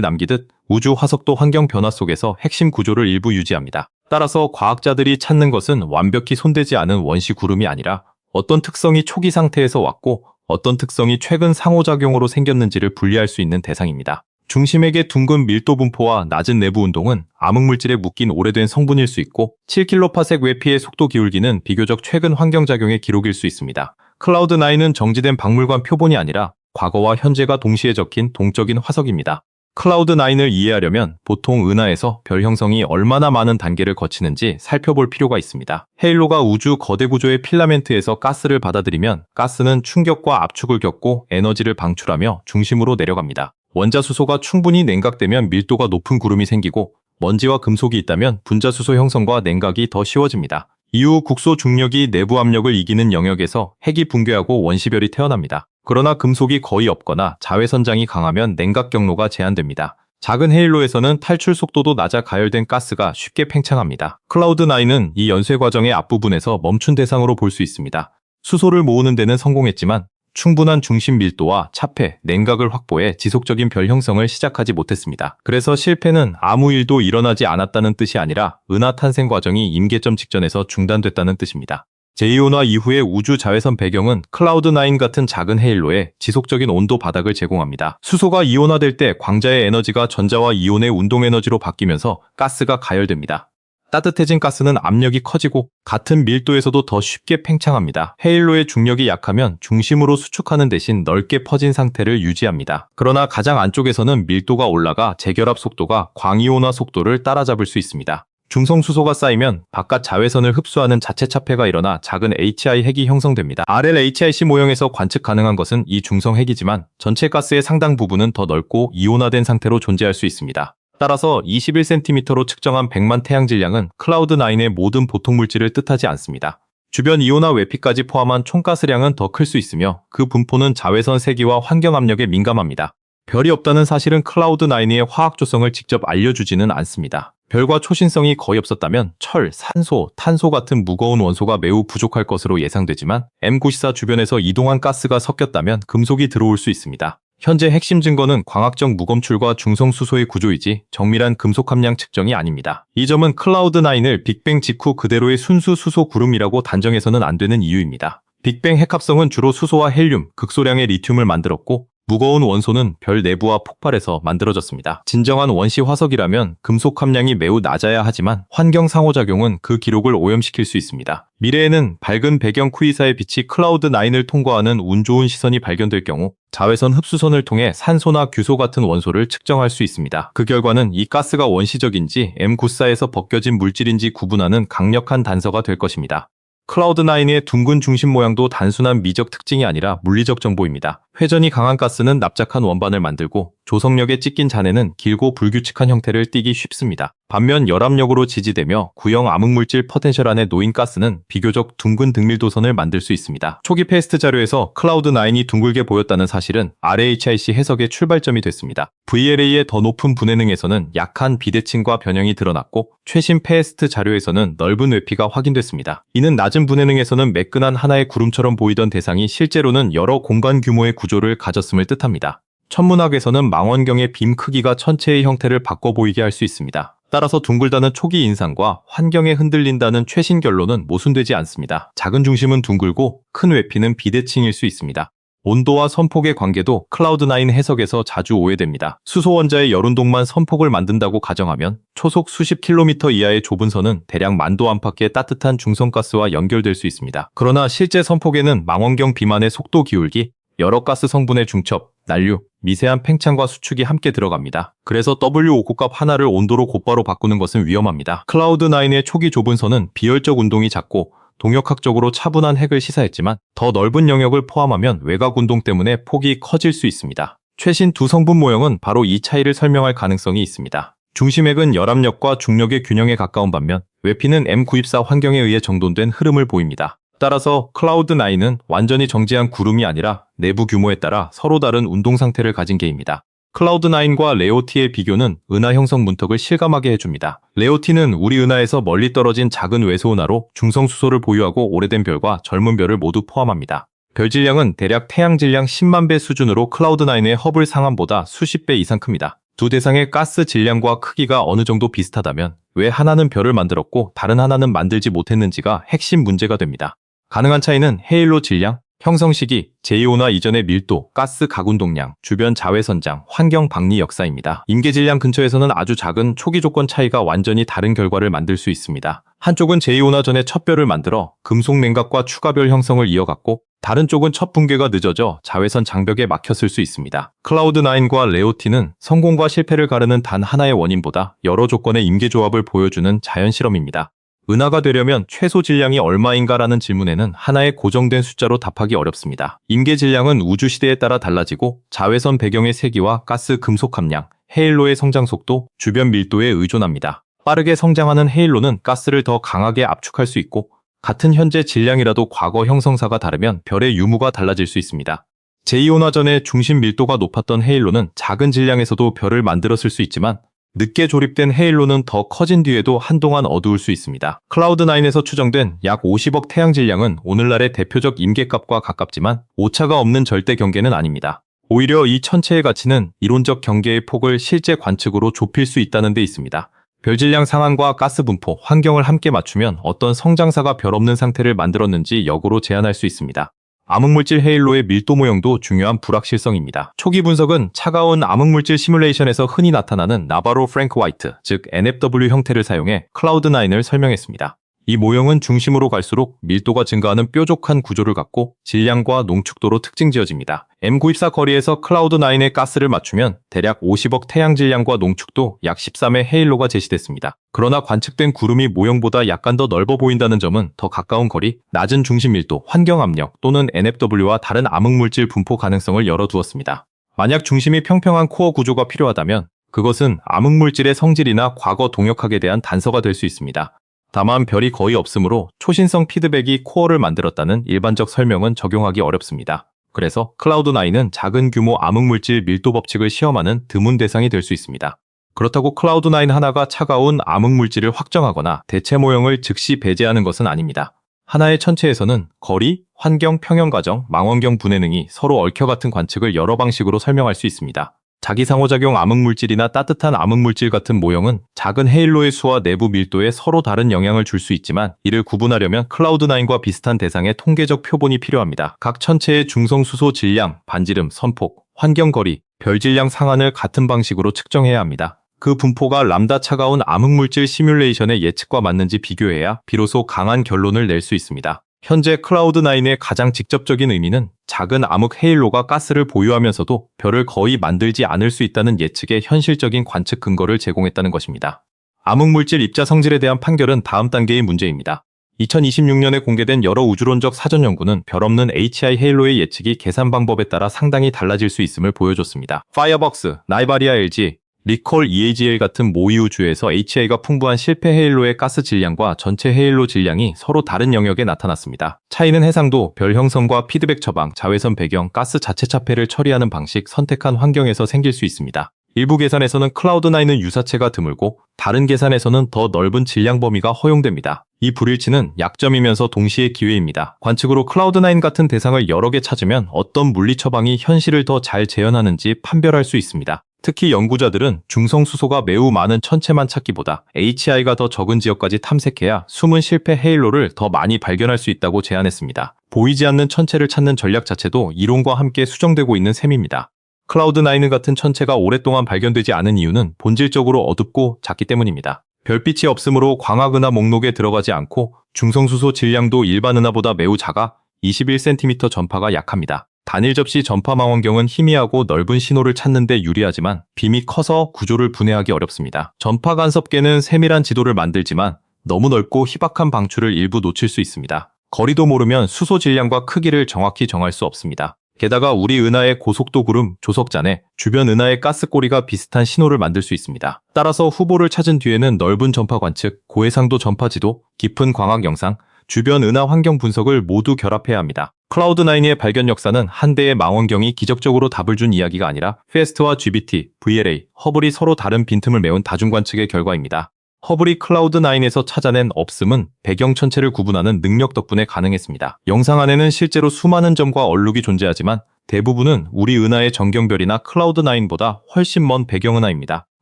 남기듯 우주 화석도 환경 변화 속에서 핵심 구조를 일부 유지합니다. 따라서 과학자들이 찾는 것은 완벽히 손대지 않은 원시 구름이 아니라 어떤 특성이 초기 상태에서 왔고 어떤 특성이 최근 상호작용으로 생겼는지를 분리할 수 있는 대상입니다. 중심에게 둥근 밀도 분포와 낮은 내부 운동은 암흑물질에 묶인 오래된 성분일 수 있고 7kpc 외피의 속도 기울기는 비교적 최근 환경작용의 기록일 수 있습니다. 클라우드9은 정지된 박물관 표본이 아니라 과거와 현재가 동시에 적힌 동적인 화석입니다. 클라우드9을 이해하려면 보통 은하에서 별 형성이 얼마나 많은 단계를 거치는지 살펴볼 필요가 있습니다. 헤일로가 우주 거대 구조의 필라멘트에서 가스를 받아들이면 가스는 충격과 압축을 겪고 에너지를 방출하며 중심으로 내려갑니다. 원자수소가 충분히 냉각되면 밀도가 높은 구름이 생기고 먼지와 금속이 있다면 분자수소 형성과 냉각이 더 쉬워집니다. 이후 국소 중력이 내부 압력을 이기는 영역에서 핵이 붕괴하고 원시별이 태어납니다. 그러나 금속이 거의 없거나 자외선장이 강하면 냉각 경로가 제한됩니다. 작은 헤일로에서는 탈출 속도도 낮아 가열된 가스가 쉽게 팽창합니다. 클라우드9은 이 연쇄 과정의 앞부분에서 멈춘 대상으로 볼 수 있습니다. 수소를 모으는 데는 성공했지만 충분한 중심 밀도와 차폐, 냉각을 확보해 지속적인 별 형성을 시작하지 못했습니다. 그래서 실패는 아무 일도 일어나지 않았다는 뜻이 아니라 은하 탄생 과정이 임계점 직전에서 중단됐다는 뜻입니다. 제2온화 이후의 우주 자외선 배경은 클라우드9 같은 작은 헤일로에 지속적인 온도 바닥을 제공합니다. 수소가 이온화될 때 광자의 에너지가 전자와 이온의 운동 에너지로 바뀌면서 가스가 가열됩니다. 따뜻해진 가스는 압력이 커지고 같은 밀도에서도 더 쉽게 팽창합니다. 헤일로의 중력이 약하면 중심으로 수축하는 대신 넓게 퍼진 상태를 유지합니다. 그러나 가장 안쪽에서는 밀도가 올라가 재결합 속도가 광이온화 속도를 따라잡을 수 있습니다. 중성수소가 쌓이면 바깥 자외선을 흡수하는 자체 차폐가 일어나 작은 HI 핵이 형성됩니다. RLHIC 모형에서 관측 가능한 것은 이 중성 핵이지만 전체 가스의 상당 부분은 더 넓고 이온화된 상태로 존재할 수 있습니다. 따라서 21cm로 측정한 100만 태양 질량은 클라우드9의 모든 보통 물질을 뜻하지 않습니다. 주변 이온화 외피까지 포함한 총가스량은 더 클 수 있으며 그 분포는 자외선 세기와 환경 압력에 민감합니다. 별이 없다는 사실은 클라우드9의 화학 조성을 직접 알려주지는 않습니다. 별과 초신성이 거의 없었다면 철, 산소, 탄소 같은 무거운 원소가 매우 부족할 것으로 예상되지만 M94 주변에서 이동한 가스가 섞였다면 금속이 들어올 수 있습니다. 현재 핵심 증거는 광학적 무검출과 중성수소의 구조이지 정밀한 금속 함량 측정이 아닙니다. 이 점은 클라우드9을 빅뱅 직후 그대로의 순수 수소 구름이라고 단정해서는 안 되는 이유입니다. 빅뱅 핵합성은 주로 수소와 헬륨, 극소량의 리튬을 만들었고 무거운 원소는 별 내부와 폭발해서 만들어졌습니다. 진정한 원시 화석이라면 금속 함량이 매우 낮아야 하지만 환경 상호작용은 그 기록을 오염시킬 수 있습니다. 미래에는 밝은 배경 쿠이사의 빛이 클라우드9을 통과하는 운 좋은 시선이 발견될 경우 자외선 흡수선을 통해 산소나 규소 같은 원소를 측정할 수 있습니다. 그 결과는 이 가스가 원시적인지 M94에서 벗겨진 물질인지 구분하는 강력한 단서가 될 것입니다. 클라우드9의 둥근 중심 모양도 단순한 미적 특징이 아니라 물리적 정보입니다. 회전이 강한 가스는 납작한 원반을 만들고 조성력에 찢긴 잔해는 길고 불규칙한 형태를 띠기 쉽습니다. 반면 열압력으로 지지되며 구형 암흑물질 포텐셜 안에 놓인 가스는 비교적 둥근 등밀도선을 만들 수 있습니다. 초기 패스트 자료에서 클라우드9이 둥글게 보였다는 사실은 RHIC 해석의 출발점이 됐습니다. VLA의 더 높은 분해능에서는 약한 비대칭과 변형이 드러났고 최신 패스트 자료에서는 넓은 외피가 확인됐습니다. 이는 낮은 분해능에서는 매끈한 하나의 구름처럼 보이던 대상이 실제로는 여러 공간 규모의 구조를 가졌음을 뜻합니다. 천문학에서는 망원경의 빔 크기가 천체의 형태를 바꿔 보이게 할 수 있습니다. 따라서 둥글다는 초기 인상과 환경에 흔들린다는 최신 결론은 모순되지 않습니다. 작은 중심은 둥글고 큰 외피는 비대칭일 수 있습니다. 온도와 선폭의 관계도 클라우드9 해석에서 자주 오해됩니다. 수소 원자의 열운동만 선폭을 만든다고 가정하면 초속 수십 킬로미터 이하의 좁은 선은 대략 10,000도 안팎의 따뜻한 중성가스와 연결될 수 있습니다. 그러나 실제 선폭에는 망원경 비만의 속도 기울기, 여러 가스 성분의 중첩, 난류, 미세한 팽창과 수축이 함께 들어갑니다. 그래서 W5고 값 하나를 온도로 곧바로 바꾸는 것은 위험합니다. 클라우드9의 초기 좁은 선은 비열적 운동이 작고 동역학적으로 차분한 핵을 시사했지만 더 넓은 영역을 포함하면 외곽 운동 때문에 폭이 커질 수 있습니다. 최신 두 성분 모형은 바로 이 차이를 설명할 가능성이 있습니다. 중심핵은 열압력과 중력의 균형에 가까운 반면 외피는 M94 환경에 의해 정돈된 흐름을 보입니다. 따라서 클라우드9은 완전히 정지한 구름이 아니라 내부 규모에 따라 서로 다른 운동 상태를 가진 개입니다. 클라우드9과 레오티의 비교는 은하 형성 문턱을 실감하게 해줍니다. 레오티는 우리 은하에서 멀리 떨어진 작은 외소 은하로 중성 수소를 보유하고 오래된 별과 젊은 별을 모두 포함합니다. 별 질량은 대략 태양 질량 10만 배 수준으로 클라우드9의 허블 상암보다 수십 배 이상 큽니다. 두 대상의 가스 질량과 크기가 어느 정도 비슷하다면 왜 하나는 별을 만들었고 다른 하나는 만들지 못했는지가 핵심 문제가 됩니다. 가능한 차이는 헤일로 질량, 형성 시기, 제2온화 이전의 밀도, 가스 가군동량, 주변 자외선장, 환경 방리 역사입니다. 임계 질량 근처에서는 아주 작은 초기 조건 차이가 완전히 다른 결과를 만들 수 있습니다. 한쪽은 제2온화 전에 첫 별을 만들어 금속 냉각과 추가별 형성을 이어갔고 다른 쪽은 첫 붕괴가 늦어져 자외선 장벽에 막혔을 수 있습니다. 클라우드9과 레오티는 성공과 실패를 가르는 단 하나의 원인보다 여러 조건의 임계 조합을 보여주는 자연 실험입니다. 은하가 되려면 최소 질량이 얼마인가라는 질문에는 하나의 고정된 숫자로 답하기 어렵습니다. 임계 질량은 우주 시대에 따라 달라지고 자외선 배경의 세기와 가스 금속 함량, 헤일로의 성장 속도, 주변 밀도에 의존합니다. 빠르게 성장하는 헤일로는 가스를 더 강하게 압축할 수 있고 같은 현재 질량이라도 과거 형성사가 다르면 별의 유무가 달라질 수 있습니다. 제2온화 전에 중심 밀도가 높았던 헤일로는 작은 질량에서도 별을 만들었을 수 있지만 늦게 조립된 헤일로는 더 커진 뒤에도 한동안 어두울 수 있습니다. 클라우드9에서 추정된 약 50억 태양 질량은 오늘날의 대표적 임계값과 가깝지만 오차가 없는 절대 경계는 아닙니다. 오히려 이 천체의 가치는 이론적 경계의 폭을 실제 관측으로 좁힐 수 있다는 데 있습니다. 별 질량 상한과 가스 분포, 환경을 함께 맞추면 어떤 성장사가 별 없는 상태를 만들었는지 역으로 제한할 수 있습니다. 암흑물질 헤일로의 밀도 모형도 중요한 불확실성입니다. 초기 분석은 차가운 암흑물질 시뮬레이션에서 흔히 나타나는 나바로 프랭크 화이트, 즉 NFW 형태를 사용해 클라우드9을 설명했습니다. 이 모형은 중심으로 갈수록 밀도가 증가하는 뾰족한 구조를 갖고 질량과 농축도로 특징지어집니다. M924 거리에서 클라우드9의 가스를 맞추면 대략 50억 태양 질량과 농축도 약 13의 헤일로가 제시됐습니다. 그러나 관측된 구름이 모형보다 약간 더 넓어 보인다는 점은 더 가까운 거리, 낮은 중심 밀도, 환경 압력 또는 NFW와 다른 암흑물질 분포 가능성을 열어두었습니다. 만약 중심이 평평한 코어 구조가 필요하다면 그것은 암흑물질의 성질이나 과거 동역학에 대한 단서가 될 수 있습니다. 다만 별이 거의 없으므로 초신성 피드백이 코어를 만들었다는 일반적 설명은 적용하기 어렵습니다. 그래서 클라우드9은 작은 규모 암흑물질 밀도 법칙을 시험하는 드문 대상이 될 수 있습니다. 그렇다고 클라우드9 하나가 차가운 암흑물질을 확정하거나 대체 모형을 즉시 배제하는 것은 아닙니다. 하나의 천체에서는 거리, 환경, 평형 과정, 망원경 분해 등이 서로 얽혀 같은 관측을 여러 방식으로 설명할 수 있습니다. 자기 상호작용 암흑물질이나 따뜻한 암흑물질 같은 모형은 작은 헤일로의 수와 내부 밀도에 서로 다른 영향을 줄 수 있지만 이를 구분하려면 클라우드9과 비슷한 대상의 통계적 표본이 필요합니다. 각 천체의 중성수소 질량, 반지름, 선폭, 환경거리, 별 질량 상한을 같은 방식으로 측정해야 합니다. 그 분포가 람다 차가운 암흑물질 시뮬레이션의 예측과 맞는지 비교해야 비로소 강한 결론을 낼 수 있습니다. 현재 클라우드9의 가장 직접적인 의미는 작은 암흑 헤일로가 가스를 보유하면서도 별을 거의 만들지 않을 수 있다는 예측의 현실적인 관측 근거를 제공했다는 것입니다. 암흑물질 입자 성질에 대한 판결은 다음 단계의 문제입니다. 2026년에 공개된 여러 우주론적 사전 연구는 별 없는 HI 헤일로의 예측이 계산 방법에 따라 상당히 달라질 수 있음을 보여줬습니다. 파이어벅스, 나이바리아 LG, 리콜 EAGL 같은 모의 우주에서 HI가 풍부한 실패 헤일로의 가스 질량과 전체 헤일로 질량이 서로 다른 영역에 나타났습니다. 차이는 해상도, 별 형성과 피드백 처방, 자외선 배경, 가스 자체 차폐를 처리하는 방식, 선택한 환경에서 생길 수 있습니다. 일부 계산에서는 클라우드9은 유사체가 드물고 다른 계산에서는 더 넓은 질량 범위가 허용됩니다. 이 불일치는 약점이면서 동시에 기회입니다. 관측으로 클라우드9 같은 대상을 여러 개 찾으면 어떤 물리 처방이 현실을 더 잘 재현하는지 판별할 수 있습니다. 특히 연구자들은 중성수소가 매우 많은 천체만 찾기보다 HI가 더 적은 지역까지 탐색해야 숨은 실패 헤일로를 더 많이 발견할 수 있다고 제안했습니다. 보이지 않는 천체를 찾는 전략 자체도 이론과 함께 수정되고 있는 셈입니다. 클라우드9 같은 천체가 오랫동안 발견되지 않은 이유는 본질적으로 어둡고 작기 때문입니다. 별빛이 없으므로 광학은하 목록에 들어가지 않고 중성수소 질량도 일반 은하보다 매우 작아 21cm 전파가 약합니다. 단일 접시 전파 망원경은 희미하고 넓은 신호를 찾는 데 유리하지만 빔이 커서 구조를 분해하기 어렵습니다. 전파 간섭계는 세밀한 지도를 만들지만 너무 넓고 희박한 방출을 일부 놓칠 수 있습니다. 거리도 모르면 수소 질량과 크기를 정확히 정할 수 없습니다. 게다가 우리 은하의 고속도 구름, 조석잔해, 주변 은하의 가스꼬리가 비슷한 신호를 만들 수 있습니다. 따라서 후보를 찾은 뒤에는 넓은 전파 관측, 고해상도 전파 지도, 깊은 광학 영상, 주변 은하 환경 분석을 모두 결합해야 합니다. 클라우드9의 발견 역사는 한 대의 망원경이 기적적으로 답을 준 이야기가 아니라 페스트와 GBT, VLA, 허블이 서로 다른 빈틈을 메운 다중관측의 결과입니다. 허블이 클라우드9에서 찾아낸 없음은 배경 천체를 구분하는 능력 덕분에 가능했습니다. 영상 안에는 실제로 수많은 점과 얼룩이 존재하지만 대부분은 우리 은하의 정경별이나 클라우드9보다 훨씬 먼 배경은하입니다.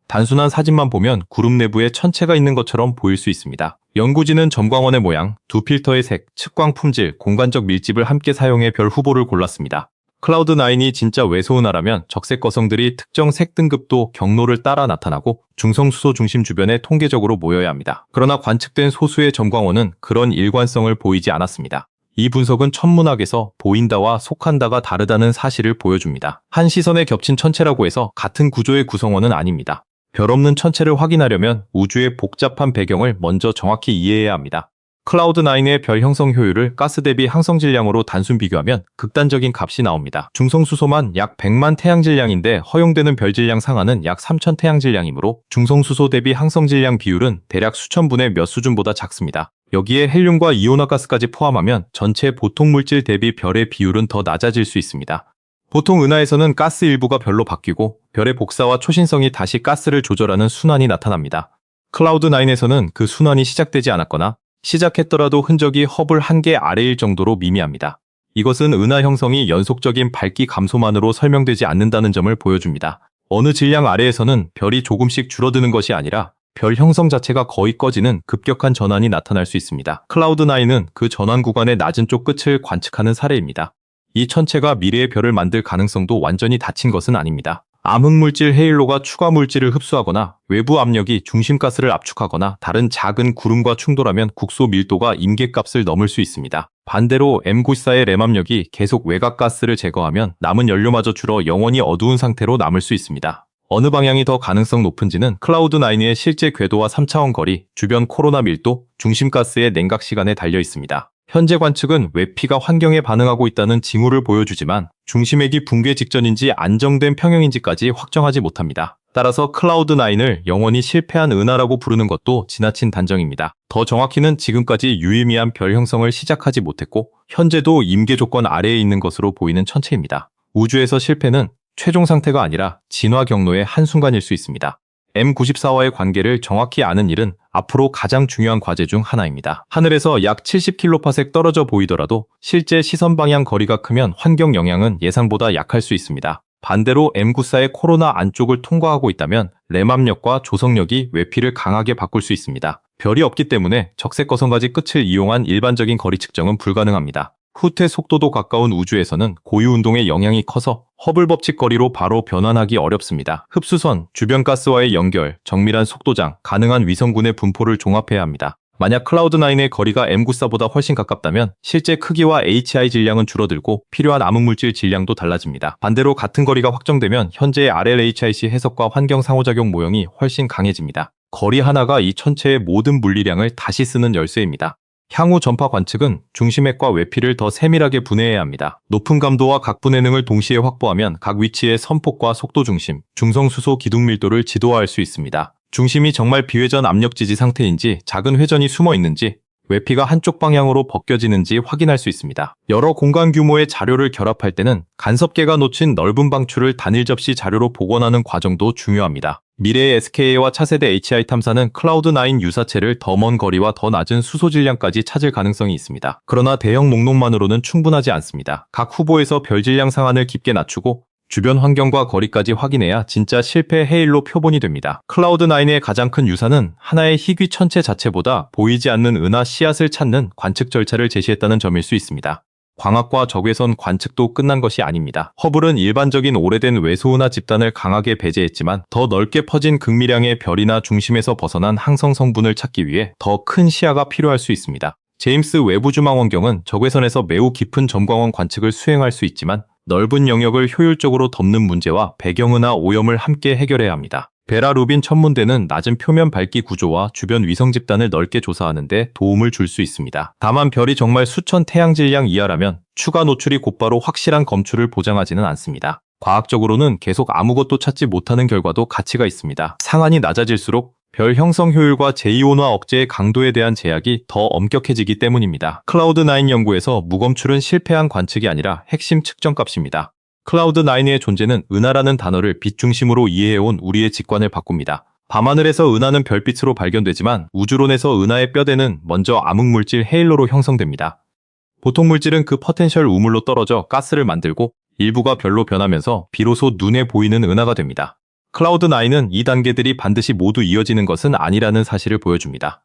단순한 사진만 보면 구름 내부에 천체가 있는 것처럼 보일 수 있습니다. 연구진은 점광원의 모양, 두 필터의 색, 측광 품질, 공간적 밀집을 함께 사용해 별 후보를 골랐습니다. 클라우드9이 진짜 외소은하라면 적색 거성들이 특정 색 등급도 경로를 따라 나타나고 중성수소 중심 주변에 통계적으로 모여야 합니다. 그러나 관측된 소수의 점광원은 그런 일관성을 보이지 않았습니다. 이 분석은 천문학에서 보인다와 속한다가 다르다는 사실을 보여줍니다. 한 시선에 겹친 천체라고 해서 같은 구조의 구성원은 아닙니다. 별 없는 천체를 확인하려면 우주의 복잡한 배경을 먼저 정확히 이해해야 합니다. 클라우드9의 별 형성 효율을 가스 대비 항성 질량으로 단순 비교하면 극단적인 값이 나옵니다. 중성수소만 약 100만 태양 질량인데 허용되는 별 질량 상한은 약 3000 태양 질량이므로 중성수소 대비 항성 질량 비율은 대략 수천분의 몇 수준보다 작습니다. 여기에 헬륨과 이온화가스까지 포함하면 전체 보통 물질 대비 별의 비율은 더 낮아질 수 있습니다. 보통 은하에서는 가스 일부가 별로 바뀌고 별의 복사와 초신성이 다시 가스를 조절하는 순환이 나타납니다. 클라우드9에서는 그 순환이 시작되지 않았거나 시작했더라도 흔적이 허블 한 개 아래일 정도로 미미합니다. 이것은 은하 형성이 연속적인 밝기 감소만으로 설명되지 않는다는 점을 보여줍니다. 어느 질량 아래에서는 별이 조금씩 줄어드는 것이 아니라 별 형성 자체가 거의 꺼지는 급격한 전환이 나타날 수 있습니다. 클라우드9은 그 전환 구간의 낮은 쪽 끝을 관측하는 사례입니다. 이 천체가 미래의 별을 만들 가능성도 완전히 닫힌 것은 아닙니다. 암흑물질 헤일로가 추가 물질을 흡수하거나 외부 압력이 중심가스를 압축하거나 다른 작은 구름과 충돌하면 국소 밀도가 임계값을 넘을 수 있습니다. 반대로 M94의 램 압력이 계속 외곽가스를 제거하면 남은 연료마저 줄어 영원히 어두운 상태로 남을 수 있습니다. 어느 방향이 더 가능성 높은지는 클라우드9의 실제 궤도와 3차원 거리, 주변 코로나 밀도, 중심가스의 냉각 시간에 달려 있습니다. 현재 관측은 외피가 환경에 반응하고 있다는 징후를 보여주지만 중심액이 붕괴 직전인지 안정된 평형인지까지 확정하지 못합니다. 따라서 클라우드9을 영원히 실패한 은하라고 부르는 것도 지나친 단정입니다. 더 정확히는 지금까지 유의미한 별 형성을 시작하지 못했고 현재도 임계 조건 아래에 있는 것으로 보이는 천체입니다. 우주에서 실패는 최종 상태가 아니라 진화 경로의 한순간일 수 있습니다. M94와의 관계를 정확히 아는 일은 앞으로 가장 중요한 과제 중 하나입니다. 하늘에서 약 70km 떨어져 보이더라도 실제 시선 방향 거리가 크면 환경 영향은 예상보다 약할 수 있습니다. 반대로 M94의 코로나 안쪽을 통과하고 있다면 램 압력과 조성력이 외피를 강하게 바꿀 수 있습니다. 별이 없기 때문에 적색 거성까지 끝을 이용한 일반적인 거리 측정은 불가능합니다. 후퇴 속도도 가까운 우주에서는 고유운동의 영향이 커서 허블 법칙 거리로 바로 변환하기 어렵습니다. 흡수선, 주변 가스와의 연결, 정밀한 속도장, 가능한 위성군의 분포를 종합해야 합니다. 만약 클라우드9의 거리가 M94보다 훨씬 가깝다면 실제 크기와 HI 질량은 줄어들고 필요한 암흑물질 질량도 달라집니다. 반대로 같은 거리가 확정되면 현재의 RLHIC 해석과 환경 상호작용 모형이 훨씬 강해집니다. 거리 하나가 이 천체의 모든 물리량을 다시 쓰는 열쇠입니다. 향후 전파 관측은 중심액과 외피를 더 세밀하게 분해해야 합니다. 높은 감도와 각 분해능을 동시에 확보하면 각 위치의 선폭과 속도 중심, 중성수소 기둥 밀도를 지도화할 수 있습니다. 중심이 정말 비회전 압력 지지 상태인지 작은 회전이 숨어 있는지 외피가 한쪽 방향으로 벗겨지는지 확인할 수 있습니다. 여러 공간 규모의 자료를 결합할 때는 간섭계가 놓친 넓은 방출을 단일 접시 자료로 복원하는 과정도 중요합니다. 미래의 SKA와 차세대 HI 탐사는 클라우드9 유사체를 더 먼 거리와 더 낮은 수소 질량까지 찾을 가능성이 있습니다. 그러나 대형 목록만으로는 충분하지 않습니다. 각 후보에서 별 질량 상한을 깊게 낮추고 주변 환경과 거리까지 확인해야 진짜 실패 헤일로 표본이 됩니다. 클라우드9의 가장 큰 유사는 하나의 희귀 천체 자체보다 보이지 않는 은하 씨앗을 찾는 관측 절차를 제시했다는 점일 수 있습니다. 광학과 적외선 관측도 끝난 것이 아닙니다. 허블은 일반적인 오래된 외소은하 집단을 강하게 배제했지만 더 넓게 퍼진 극미량의 별이나 중심에서 벗어난 항성 성분을 찾기 위해 더 큰 시야가 필요할 수 있습니다. 제임스 웨브 주망원경은 적외선에서 매우 깊은 점광원 관측을 수행할 수 있지만 넓은 영역을 효율적으로 덮는 문제와 배경은하 오염을 함께 해결해야 합니다. 베라 루빈 천문대는 낮은 표면 밝기 구조와 주변 위성 집단을 넓게 조사하는 데 도움을 줄 수 있습니다. 다만 별이 정말 수천 태양 질량 이하라면 추가 노출이 곧바로 확실한 검출을 보장하지는 않습니다. 과학적으로는 계속 아무것도 찾지 못하는 결과도 가치가 있습니다. 상한이 낮아질수록 별 형성 효율과 제2온화 억제의 강도에 대한 제약이 더 엄격해지기 때문입니다. 클라우드9 연구에서 무검출은 실패한 관측이 아니라 핵심 측정값입니다. 클라우드9의 존재는 은하라는 단어를 빛 중심으로 이해해온 우리의 직관을 바꿉니다. 밤하늘에서 은하는 별빛으로 발견되지만 우주론에서 은하의 뼈대는 먼저 암흑물질 헤일로로 형성됩니다. 보통 물질은 그 포텐셜 우물로 떨어져 가스를 만들고 일부가 별로 변하면서 비로소 눈에 보이는 은하가 됩니다. 클라우드9은 이 단계들이 반드시 모두 이어지는 것은 아니라는 사실을 보여줍니다.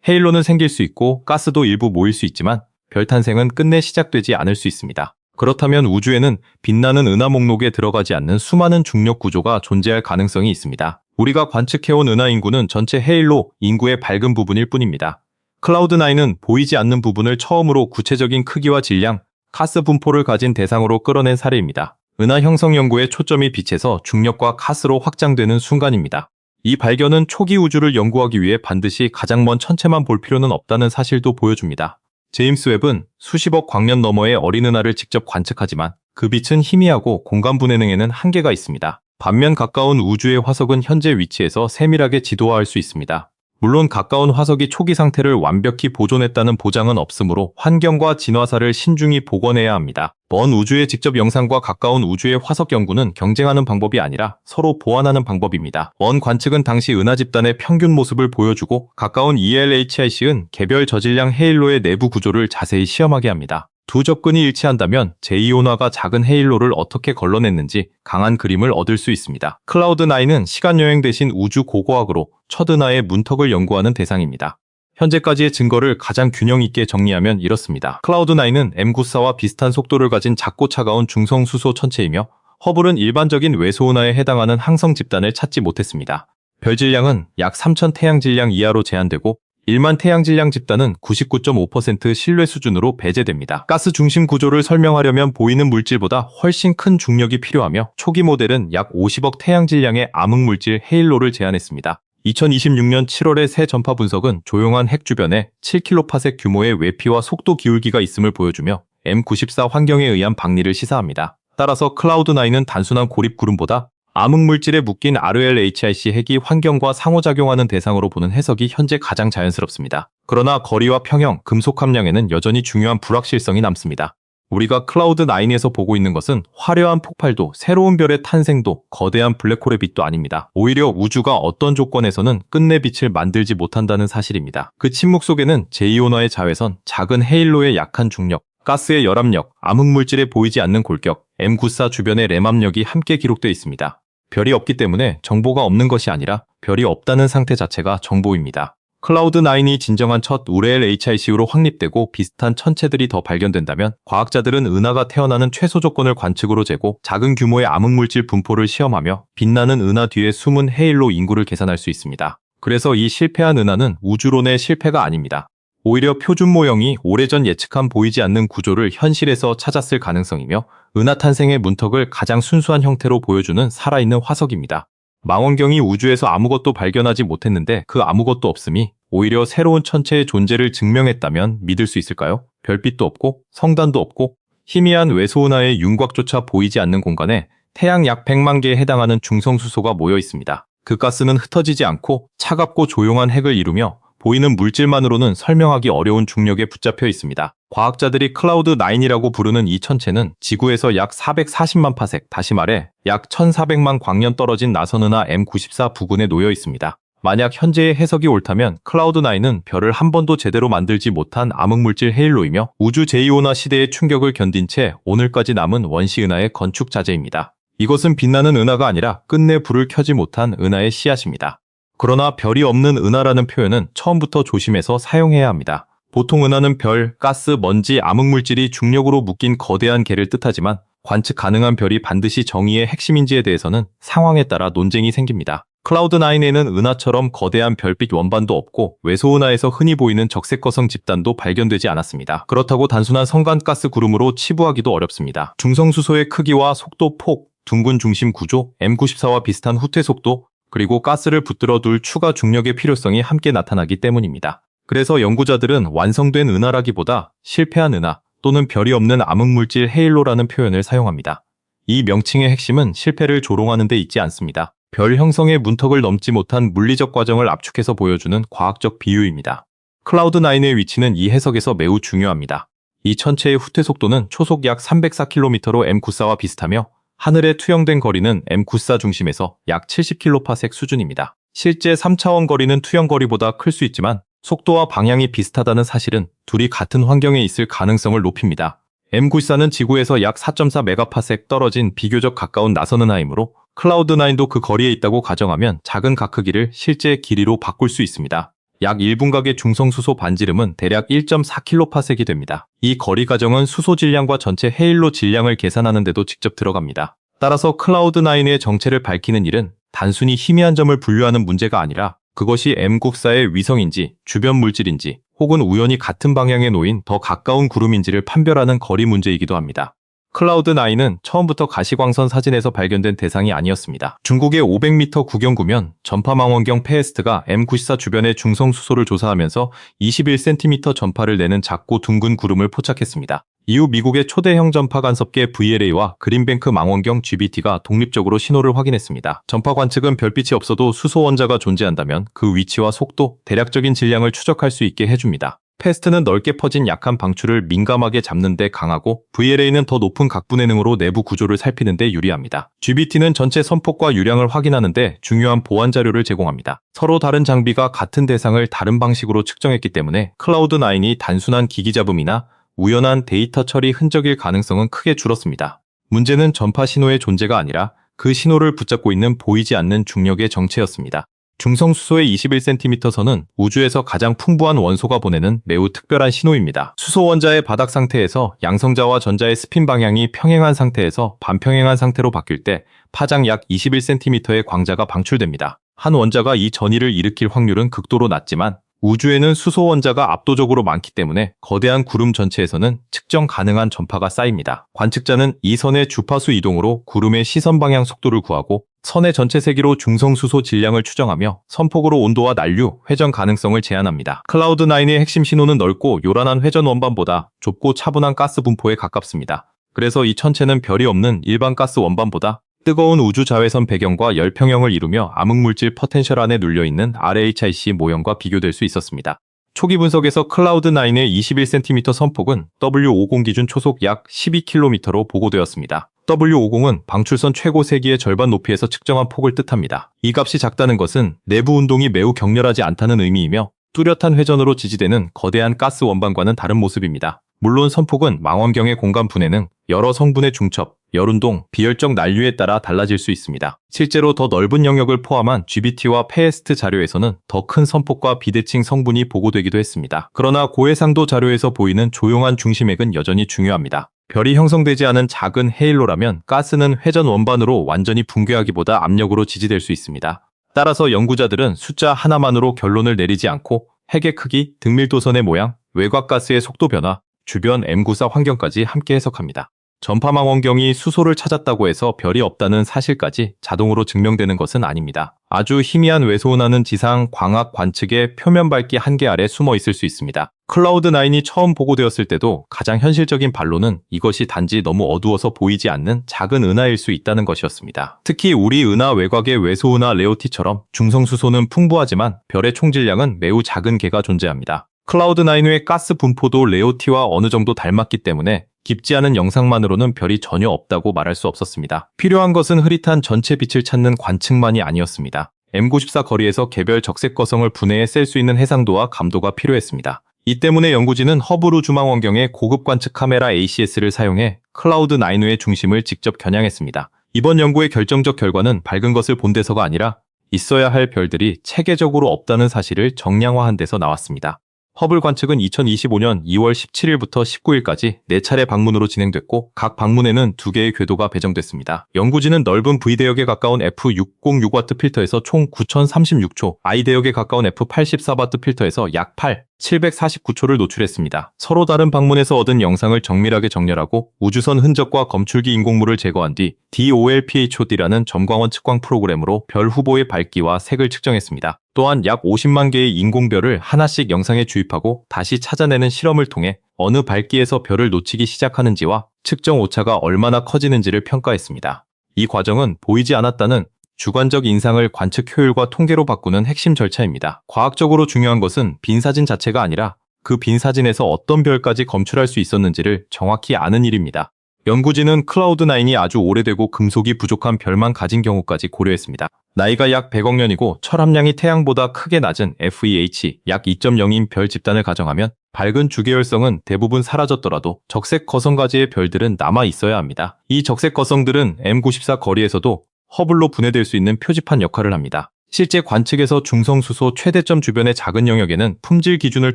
헤일로는 생길 수 있고 가스도 일부 모일 수 있지만 별 탄생은 끝내 시작되지 않을 수 있습니다. 그렇다면 우주에는 빛나는 은하 목록에 들어가지 않는 수많은 중력 구조가 존재할 가능성이 있습니다. 우리가 관측해온 은하 인구는 전체 헤일로 인구의 밝은 부분일 뿐입니다. 클라우드9은 보이지 않는 부분을 처음으로 구체적인 크기와 질량, 가스 분포를 가진 대상으로 끌어낸 사례입니다. 은하 형성 연구의 초점이 빛에서 중력과 가스로 확장되는 순간입니다. 이 발견은 초기 우주를 연구하기 위해 반드시 가장 먼 천체만 볼 필요는 없다는 사실도 보여줍니다. 제임스 웹은 수십억 광년 너머의 어린 은하를 직접 관측하지만 그 빛은 희미하고 공간 분해능에는 한계가 있습니다. 반면 가까운 우주의 화석은 현재 위치에서 세밀하게 지도화할 수 있습니다. 물론 가까운 화석이 초기 상태를 완벽히 보존했다는 보장은 없으므로 환경과 진화사를 신중히 복원해야 합니다. 먼 우주의 직접 영상과 가까운 우주의 화석 연구는 경쟁하는 방법이 아니라 서로 보완하는 방법입니다. 먼 관측은 당시 은하 집단의 평균 모습을 보여주고 가까운 ELHIC은 개별 저질량 헤일로의 내부 구조를 자세히 시험하게 합니다. 두 접근이 일치한다면 제2온화가 작은 헤일로를 어떻게 걸러냈는지 강한 그림을 얻을 수 있습니다. 클라우드9은 시간여행 대신 우주 고고학으로 첫 은하의 문턱을 연구하는 대상입니다. 현재까지의 증거를 가장 균형 있게 정리하면 이렇습니다. 클라우드9은 M94와 비슷한 속도를 가진 작고 차가운 중성수소 천체이며 허블은 일반적인 외소은하에 해당하는 항성 집단을 찾지 못했습니다. 별 질량은 약 3000 태양 질량 이하로 제한되고 1만 태양 질량 집단은 99.5% 신뢰 수준으로 배제됩니다. 가스 중심 구조를 설명하려면 보이는 물질보다 훨씬 큰 중력이 필요하며 초기 모델은 약 50억 태양 질량의 암흑물질 헤일로를 제안했습니다. 2026년 7월의 새 전파 분석은 조용한 핵 주변에 7kPa 규모의 외피와 속도 기울기가 있음을 보여주며 M94 환경에 의한 박리를 시사합니다. 따라서 클라우드9은 단순한 고립 구름보다 암흑물질에 묶인 RLHIC 핵이 환경과 상호작용하는 대상으로 보는 해석이 현재 가장 자연스럽습니다. 그러나 거리와 평형, 금속 함량에는 여전히 중요한 불확실성이 남습니다. 우리가 클라우드9에서 보고 있는 것은 화려한 폭발도, 새로운 별의 탄생도, 거대한 블랙홀의 빛도 아닙니다. 오히려 우주가 어떤 조건에서는 끝내 빛을 만들지 못한다는 사실입니다. 그 침묵 속에는 제2온화의 자외선, 작은 헤일로의 약한 중력, 가스의 열압력, 암흑물질에 보이지 않는 골격, M94 주변의 램압력이 함께 기록되어 있습니다. 별이 없기 때문에 정보가 없는 것이 아니라 별이 없다는 상태 자체가 정보입니다. 클라우드9이 진정한 첫 URL-HIC로 확립되고 비슷한 천체들이 더 발견된다면 과학자들은 은하가 태어나는 최소 조건을 관측으로 재고 작은 규모의 암흑물질 분포를 시험하며 빛나는 은하 뒤에 숨은 헤일로 인구를 계산할 수 있습니다. 그래서 이 실패한 은하는 우주론의 실패가 아닙니다. 오히려 표준 모형이 오래전 예측한 보이지 않는 구조를 현실에서 찾았을 가능성이며 은하 탄생의 문턱을 가장 순수한 형태로 보여주는 살아있는 화석입니다. 망원경이 우주에서 아무것도 발견하지 못했는데 그 아무것도 없음이 오히려 새로운 천체의 존재를 증명했다면 믿을 수 있을까요? 별빛도 없고 성단도 없고 희미한 외소은하의 윤곽조차 보이지 않는 공간에 태양 약 100만 개에 해당하는 중성수소가 모여 있습니다. 그 가스는 흩어지지 않고 차갑고 조용한 핵을 이루며 보이는 물질만으로는 설명하기 어려운 중력에 붙잡혀 있습니다. 과학자들이 클라우드9이라고 부르는 이 천체는 지구에서 약 440만 파섹, 다시 말해 약 1400만 광년 떨어진 나선은하 M94 부근에 놓여 있습니다. 만약 현재의 해석이 옳다면 클라우드9은 별을 한 번도 제대로 만들지 못한 암흑물질 헤일로이며 우주 제2온화 시대의 충격을 견딘 채 오늘까지 남은 원시은하의 건축 자재입니다. 이것은 빛나는 은하가 아니라 끝내 불을 켜지 못한 은하의 씨앗입니다. 그러나 별이 없는 은하라는 표현은 처음부터 조심해서 사용해야 합니다. 보통 은하는 별, 가스, 먼지, 암흑물질이 중력으로 묶인 거대한 개를 뜻하지만 관측 가능한 별이 반드시 정의의 핵심인지에 대해서는 상황에 따라 논쟁이 생깁니다. 클라우드9에는 은하처럼 거대한 별빛 원반도 없고 외소은하에서 흔히 보이는 적색거성 집단도 발견되지 않았습니다. 그렇다고 단순한 성간가스 구름으로 치부하기도 어렵습니다. 중성수소의 크기와 속도, 폭, 둥근 중심 구조, M94와 비슷한 후퇴 속도, 그리고 가스를 붙들어 둘 추가 중력의 필요성이 함께 나타나기 때문입니다. 그래서 연구자들은 완성된 은하라기보다 실패한 은하 또는 별이 없는 암흑물질 헤일로라는 표현을 사용합니다. 이 명칭의 핵심은 실패를 조롱하는 데 있지 않습니다. 별 형성의 문턱을 넘지 못한 물리적 과정을 압축해서 보여주는 과학적 비유입니다. 클라우드9의 위치는 이 해석에서 매우 중요합니다. 이 천체의 후퇴 속도는 초속 약 304km로 M94와 비슷하며 하늘에 투영된 거리는 M94 중심에서 약 70kpc 수준입니다. 실제 3차원 거리는 투영 거리보다 클 수 있지만 속도와 방향이 비슷하다는 사실은 둘이 같은 환경에 있을 가능성을 높입니다. M94는 지구에서 약 4.4메가파섹 떨어진 비교적 가까운 나선은하이므로 클라우드9도 그 거리에 있다고 가정하면 작은 각 크기를 실제 길이로 바꿀 수 있습니다. 약 1분각의 중성수소 반지름은 대략 1.4kps이 됩니다. 이 거리 가정은 수소 질량과 전체 헤일로 질량을 계산하는 데도 직접 들어갑니다. 따라서 클라우드9의 정체를 밝히는 일은 단순히 희미한 점을 분류하는 문제가 아니라 그것이 M94의 위성인지 주변 물질인지 혹은 우연히 같은 방향에 놓인 더 가까운 구름인지를 판별하는 거리 문제이기도 합니다. 클라우드9은 처음부터 가시광선 사진에서 발견된 대상이 아니었습니다. 중국의 500m 구경구면 전파망원경 페에스트가 M94 주변의 중성수소를 조사하면서 21cm 전파를 내는 작고 둥근 구름을 포착했습니다. 이후 미국의 초대형 전파 간섭계 VLA와 그린뱅크 망원경 GBT가 독립적으로 신호를 확인했습니다. 전파 관측은 별빛이 없어도 수소 원자가 존재한다면 그 위치와 속도, 대략적인 질량을 추적할 수 있게 해줍니다. 페스트는 넓게 퍼진 약한 방출을 민감하게 잡는 데 강하고 VLA는 더 높은 각분해 능으로 내부 구조를 살피는 데 유리합니다. GBT는 전체 선폭과 유량을 확인하는 데 중요한 보안 자료를 제공합니다. 서로 다른 장비가 같은 대상을 다른 방식으로 측정했기 때문에 클라우드9이 단순한 기기 잡음이나 우연한 데이터 처리 흔적일 가능성은 크게 줄었습니다. 문제는 전파 신호의 존재가 아니라 그 신호를 붙잡고 있는 보이지 않는 중력의 정체였습니다. 중성수소의 21cm 선은 우주에서 가장 풍부한 원소가 보내는 매우 특별한 신호입니다. 수소 원자의 바닥 상태에서 양성자와 전자의 스핀 방향이 평행한 상태에서 반평행한 상태로 바뀔 때 파장 약 21cm의 광자가 방출됩니다. 한 원자가 이 전이를 일으킬 확률은 극도로 낮지만 우주에는 수소 원자가 압도적으로 많기 때문에 거대한 구름 전체에서는 측정 가능한 전파가 쌓입니다. 관측자는 이 선의 주파수 이동으로 구름의 시선 방향 속도를 구하고 선의 전체 세기로 중성수소 질량을 추정하며 선폭으로 온도와 난류, 회전 가능성을 제한합니다. 클라우드9의 핵심 신호는 넓고 요란한 회전 원반보다 좁고 차분한 가스 분포에 가깝습니다. 그래서 이 천체는 별이 없는 일반 가스 원반보다 뜨거운 우주 자외선 배경과 열평형을 이루며 암흑물질 포텐셜 안에 눌려있는 RHIC 모형과 비교될 수 있었습니다. 초기 분석에서 클라우드9의 21cm 선폭은 W50 기준 초속 약 12km로 보고되었습니다. W50은 방출선 최고 세기의 절반 높이에서 측정한 폭을 뜻합니다. 이 값이 작다는 것은 내부 운동이 매우 격렬하지 않다는 의미이며 뚜렷한 회전으로 지지되는 거대한 가스 원반과는 다른 모습입니다. 물론 선폭은 망원경의 공간 분해는 여러 성분의 중첩, 열운동, 비열적 난류에 따라 달라질 수 있습니다. 실제로 더 넓은 영역을 포함한 GBT와 페에스트 자료에서는 더 큰 선폭과 비대칭 성분이 보고되기도 했습니다. 그러나 고해상도 자료에서 보이는 조용한 중심액은 여전히 중요합니다. 별이 형성되지 않은 작은 헤일로라면 가스는 회전 원반으로 완전히 붕괴하기보다 압력으로 지지될 수 있습니다. 따라서 연구자들은 숫자 하나만으로 결론을 내리지 않고 핵의 크기, 등밀도선의 모양, 외곽 가스의 속도 변화, 주변 M94 환경까지 함께 해석합니다. 전파망원경이 수소를 찾았다고 해서 별이 없다는 사실까지 자동으로 증명되는 것은 아닙니다. 아주 희미한 외소은하는 지상 광학 관측의 표면 밝기 한계 아래 숨어 있을 수 있습니다. 클라우드9이 처음 보고되었을 때도 가장 현실적인 반론은 이것이 단지 너무 어두워서 보이지 않는 작은 은하일 수 있다는 것이었습니다. 특히 우리 은하 외곽의 외소은하 레오티처럼 중성수소는 풍부하지만 별의 총질량은 매우 작은 개가 존재합니다. 클라우드9의 가스 분포도 레오티와 어느 정도 닮았기 때문에 깊지 않은 영상만으로는 별이 전혀 없다고 말할 수 없었습니다. 필요한 것은 흐릿한 전체 빛을 찾는 관측만이 아니었습니다. M94 거리에서 개별 적색 거성을 분해해 셀 수 있는 해상도와 감도가 필요했습니다. 이 때문에 연구진은 허블 우주망원경의 고급 관측 카메라 ACS를 사용해 클라우드9의 중심을 직접 겨냥했습니다. 이번 연구의 결정적 결과는 밝은 것을 본 데서가 아니라 있어야 할 별들이 체계적으로 없다는 사실을 정량화한 데서 나왔습니다. 허블 관측은 2025년 2월 17일부터 19일까지 4차례 방문으로 진행됐고 각 방문에는 2개의 궤도가 배정됐습니다. 연구진은 넓은 V대역에 가까운 F606W 필터에서 총 9036초, I대역에 가까운 F84W 필터에서 약 749초를 노출했습니다. 서로 다른 방문에서 얻은 영상을 정밀하게 정렬하고 우주선 흔적과 검출기 인공물을 제거한 뒤 DOLPHOD라는 점광원 측광 프로그램으로 별 후보의 밝기와 색을 측정했습니다. 또한 약 50만 개의 인공별을 하나씩 영상에 주입하고 다시 찾아내는 실험을 통해 어느 밝기에서 별을 놓치기 시작하는지와 측정 오차가 얼마나 커지는지를 평가했습니다. 이 과정은 보이지 않았다는 주관적 인상을 관측 효율과 통계로 바꾸는 핵심 절차입니다. 과학적으로 중요한 것은 빈 사진 자체가 아니라 그 빈 사진에서 어떤 별까지 검출할 수 있었는지를 정확히 아는 일입니다. 연구진은 클라우드9이 아주 오래되고 금속이 부족한 별만 가진 경우까지 고려했습니다. 나이가 약 100억 년이고 철함량이 태양보다 크게 낮은 FEH 약 2.0인 별 집단을 가정하면 밝은 주계열성은 대부분 사라졌더라도 적색 거성가지의 별들은 남아 있어야 합니다. 이 적색 거성들은 M94 거리에서도 허블로 분해될 수 있는 표지판 역할을 합니다. 실제 관측에서 중성수소 최대점 주변의 작은 영역에는 품질 기준을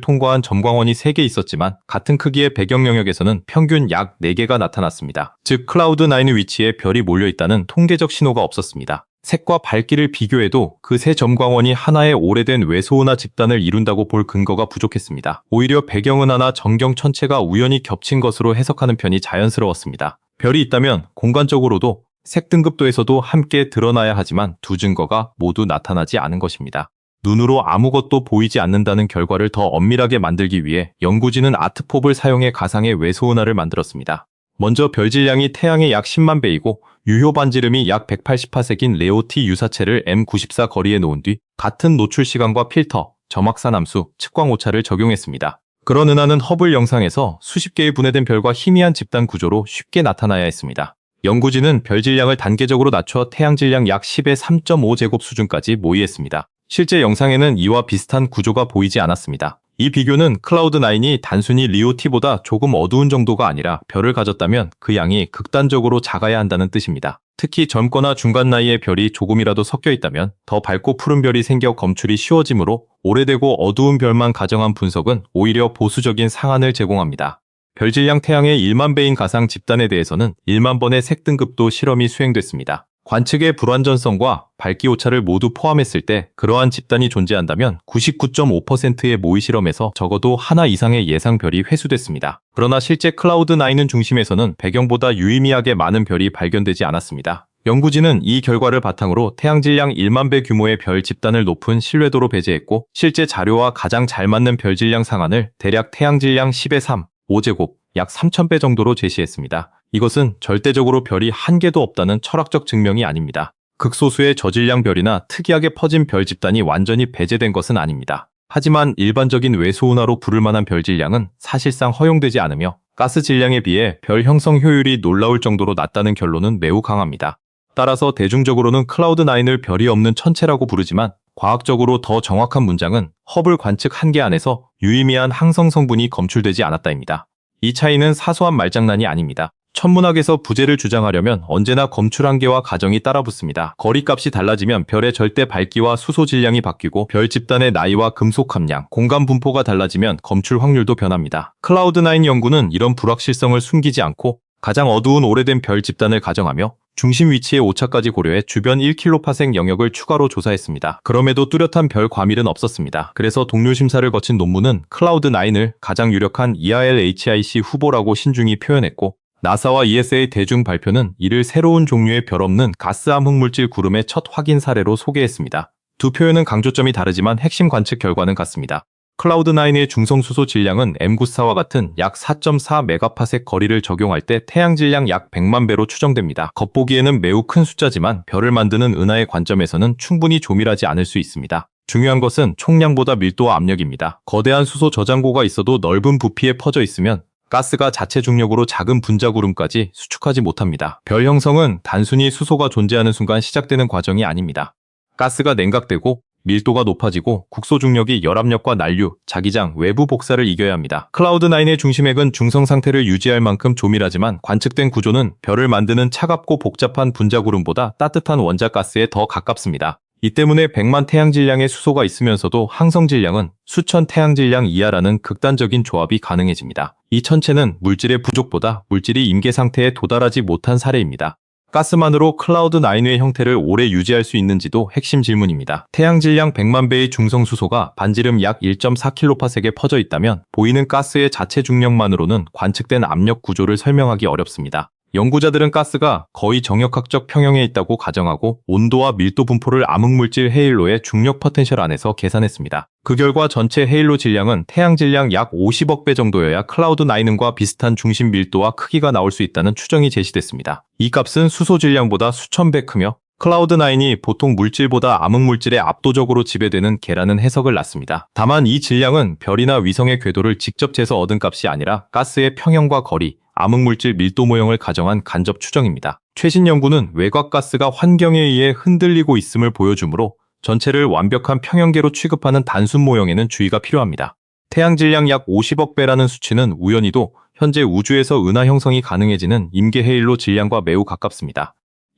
통과한 점광원이 3개 있었지만 같은 크기의 배경 영역에서는 평균 약 4개가 나타났습니다. 즉 클라우드9 위치에 별이 몰려있다는 통계적 신호가 없었습니다. 색과 밝기를 비교해도 그 세 점광원이 하나의 오래된 외소은하 집단을 이룬다고 볼 근거가 부족했습니다. 오히려 배경은하나 전경 천체가 우연히 겹친 것으로 해석하는 편이 자연스러웠습니다. 별이 있다면 공간적으로도 색 등급도에서도 함께 드러나야 하지만 두 증거가 모두 나타나지 않은 것입니다. 눈으로 아무것도 보이지 않는다는 결과를 더 엄밀하게 만들기 위해 연구진은 아트폿을 사용해 가상의 외소은하를 만들었습니다. 먼저 별 질량이 태양의 약 10만 배이고 유효 반지름이 약 180파섹인 레오티 유사체를 M94 거리에 놓은 뒤 같은 노출 시간과 필터, 점확산 함수, 측광 오차를 적용했습니다. 그런 은하는 허블 영상에서 수십 개의 분해된 별과 희미한 집단 구조로 쉽게 나타나야 했습니다. 연구진은 별 질량을 단계적으로 낮춰 태양 질량 약 10의 3.5제곱 수준까지 모의했습니다. 실제 영상에는 이와 비슷한 구조가 보이지 않았습니다. 이 비교는 클라우드9이 단순히 리오티보다 조금 어두운 정도가 아니라 별을 가졌다면 그 양이 극단적으로 작아야 한다는 뜻입니다. 특히 젊거나 중간 나이의 별이 조금이라도 섞여 있다면 더 밝고 푸른 별이 생겨 검출이 쉬워지므로 오래되고 어두운 별만 가정한 분석은 오히려 보수적인 상한을 제공합니다. 별 질량 태양의 1만 배인 가상 집단에 대해서는 1만 번의 색 등급도 실험이 수행됐습니다. 관측의 불완전성과 밝기 오차를 모두 포함했을 때 그러한 집단이 존재한다면 99.5%의 모의 실험에서 적어도 하나 이상의 예상별이 회수됐습니다. 그러나 실제 클라우드9 중심에서는 배경보다 유의미하게 많은 별이 발견되지 않았습니다. 연구진은 이 결과를 바탕으로 태양 질량 1만 배 규모의 별 집단을 높은 신뢰도로 배제했고 실제 자료와 가장 잘 맞는 별 질량 상한을 대략 태양 질량 10의 3, 5제곱, 약 3,000배 정도로 제시했습니다. 이것은 절대적으로 별이 한 개도 없다는 철학적 증명이 아닙니다. 극소수의 저질량 별이나 특이하게 퍼진 별 집단이 완전히 배제된 것은 아닙니다. 하지만 일반적인 외소은하로 부를 만한 별 질량은 사실상 허용되지 않으며 가스 질량에 비해 별 형성 효율이 놀라울 정도로 낮다는 결론은 매우 강합니다. 따라서 대중적으로는 클라우드9을 별이 없는 천체라고 부르지만 과학적으로 더 정확한 문장은 허블 관측 한계 안에서 유의미한 항성 성분이 검출되지 않았다입니다. 이 차이는 사소한 말장난이 아닙니다. 천문학에서 부재를 주장하려면 언제나 검출 한계와 가정이 따라붙습니다. 거리값이 달라지면 별의 절대 밝기와 수소 질량이 바뀌고 별 집단의 나이와 금속 함량, 공간 분포가 달라지면 검출 확률도 변합니다. 클라우드9 연구는 이런 불확실성을 숨기지 않고 가장 어두운 오래된 별 집단을 가정하며 중심 위치의 오차까지 고려해 주변 1kPa 영역을 추가로 조사했습니다. 그럼에도 뚜렷한 별 과밀은 없었습니다. 그래서 동료 심사를 거친 논문은 클라우드9을 가장 유력한 ERLHIC 후보라고 신중히 표현했고 나사와 ESA 대중 발표는 이를 새로운 종류의 별 없는 가스암 흑물질 구름의 첫 확인 사례로 소개했습니다. 두 표현은 강조점이 다르지만 핵심 관측 결과는 같습니다. 클라우드9의 중성수소 질량은 M94와 같은 약 4.4메가파섹 거리를 적용할 때 태양 질량 약 100만 배로 추정됩니다. 겉보기에는 매우 큰 숫자지만 별을 만드는 은하의 관점에서는 충분히 조밀하지 않을 수 있습니다. 중요한 것은 총량보다 밀도와 압력입니다. 거대한 수소 저장고가 있어도 넓은 부피에 퍼져 있으면 가스가 자체 중력으로 작은 분자구름까지 수축하지 못합니다. 별 형성은 단순히 수소가 존재하는 순간 시작되는 과정이 아닙니다. 가스가 냉각되고 밀도가 높아지고 국소 중력이 열압력과 난류, 자기장, 외부 복사를 이겨야 합니다. 클라우드9의 중심핵은 중성 상태를 유지할 만큼 조밀하지만 관측된 구조는 별을 만드는 차갑고 복잡한 분자구름보다 따뜻한 원자 가스에 더 가깝습니다. 이 때문에 100만 태양 질량의 수소가 있으면서도 항성 질량은 수천 태양 질량 이하라는 극단적인 조합이 가능해집니다. 이 천체는 물질의 부족보다 물질이 임계 상태에 도달하지 못한 사례입니다. 가스만으로 클라우드9의 형태를 오래 유지할 수 있는지도 핵심 질문입니다. 태양 질량 100만 배의 중성수소가 반지름 약 1.4kPa에 퍼져 있다면 보이는 가스의 자체 중력만으로는 관측된 압력 구조를 설명하기 어렵습니다. 연구자들은 가스가 거의 정역학적 평형에 있다고 가정하고 온도와 밀도 분포를 암흑물질 헤일로의 중력 포텐셜 안에서 계산했습니다. 그 결과 전체 헤일로 질량은 태양 질량 약 50억 배 정도여야 클라우드9과 비슷한 중심 밀도와 크기가 나올 수 있다는 추정이 제시됐습니다. 이 값은 수소 질량보다 수천 배 크며 클라우드9이 보통 물질보다 암흑물질에 압도적으로 지배되는 개라는 해석을 놨습니다. 다만 이 질량은 별이나 위성의 궤도를 직접 재서 얻은 값이 아니라 가스의 평형과 거리, 암흑물질 밀도 모형을 가정한 간접 추정입니다. 최신 연구는 외곽가스가 환경에 의해 흔들리고 있음을 보여주므로 전체를 완벽한 평형계로 취급하는 단순 모형에는 주의가 필요합니다. 태양 질량 약 50억 배라는 수치는 우연히도 현재 우주에서 은하 형성이 가능해지는 임계 헤일로 질량과 매우 가깝습니다.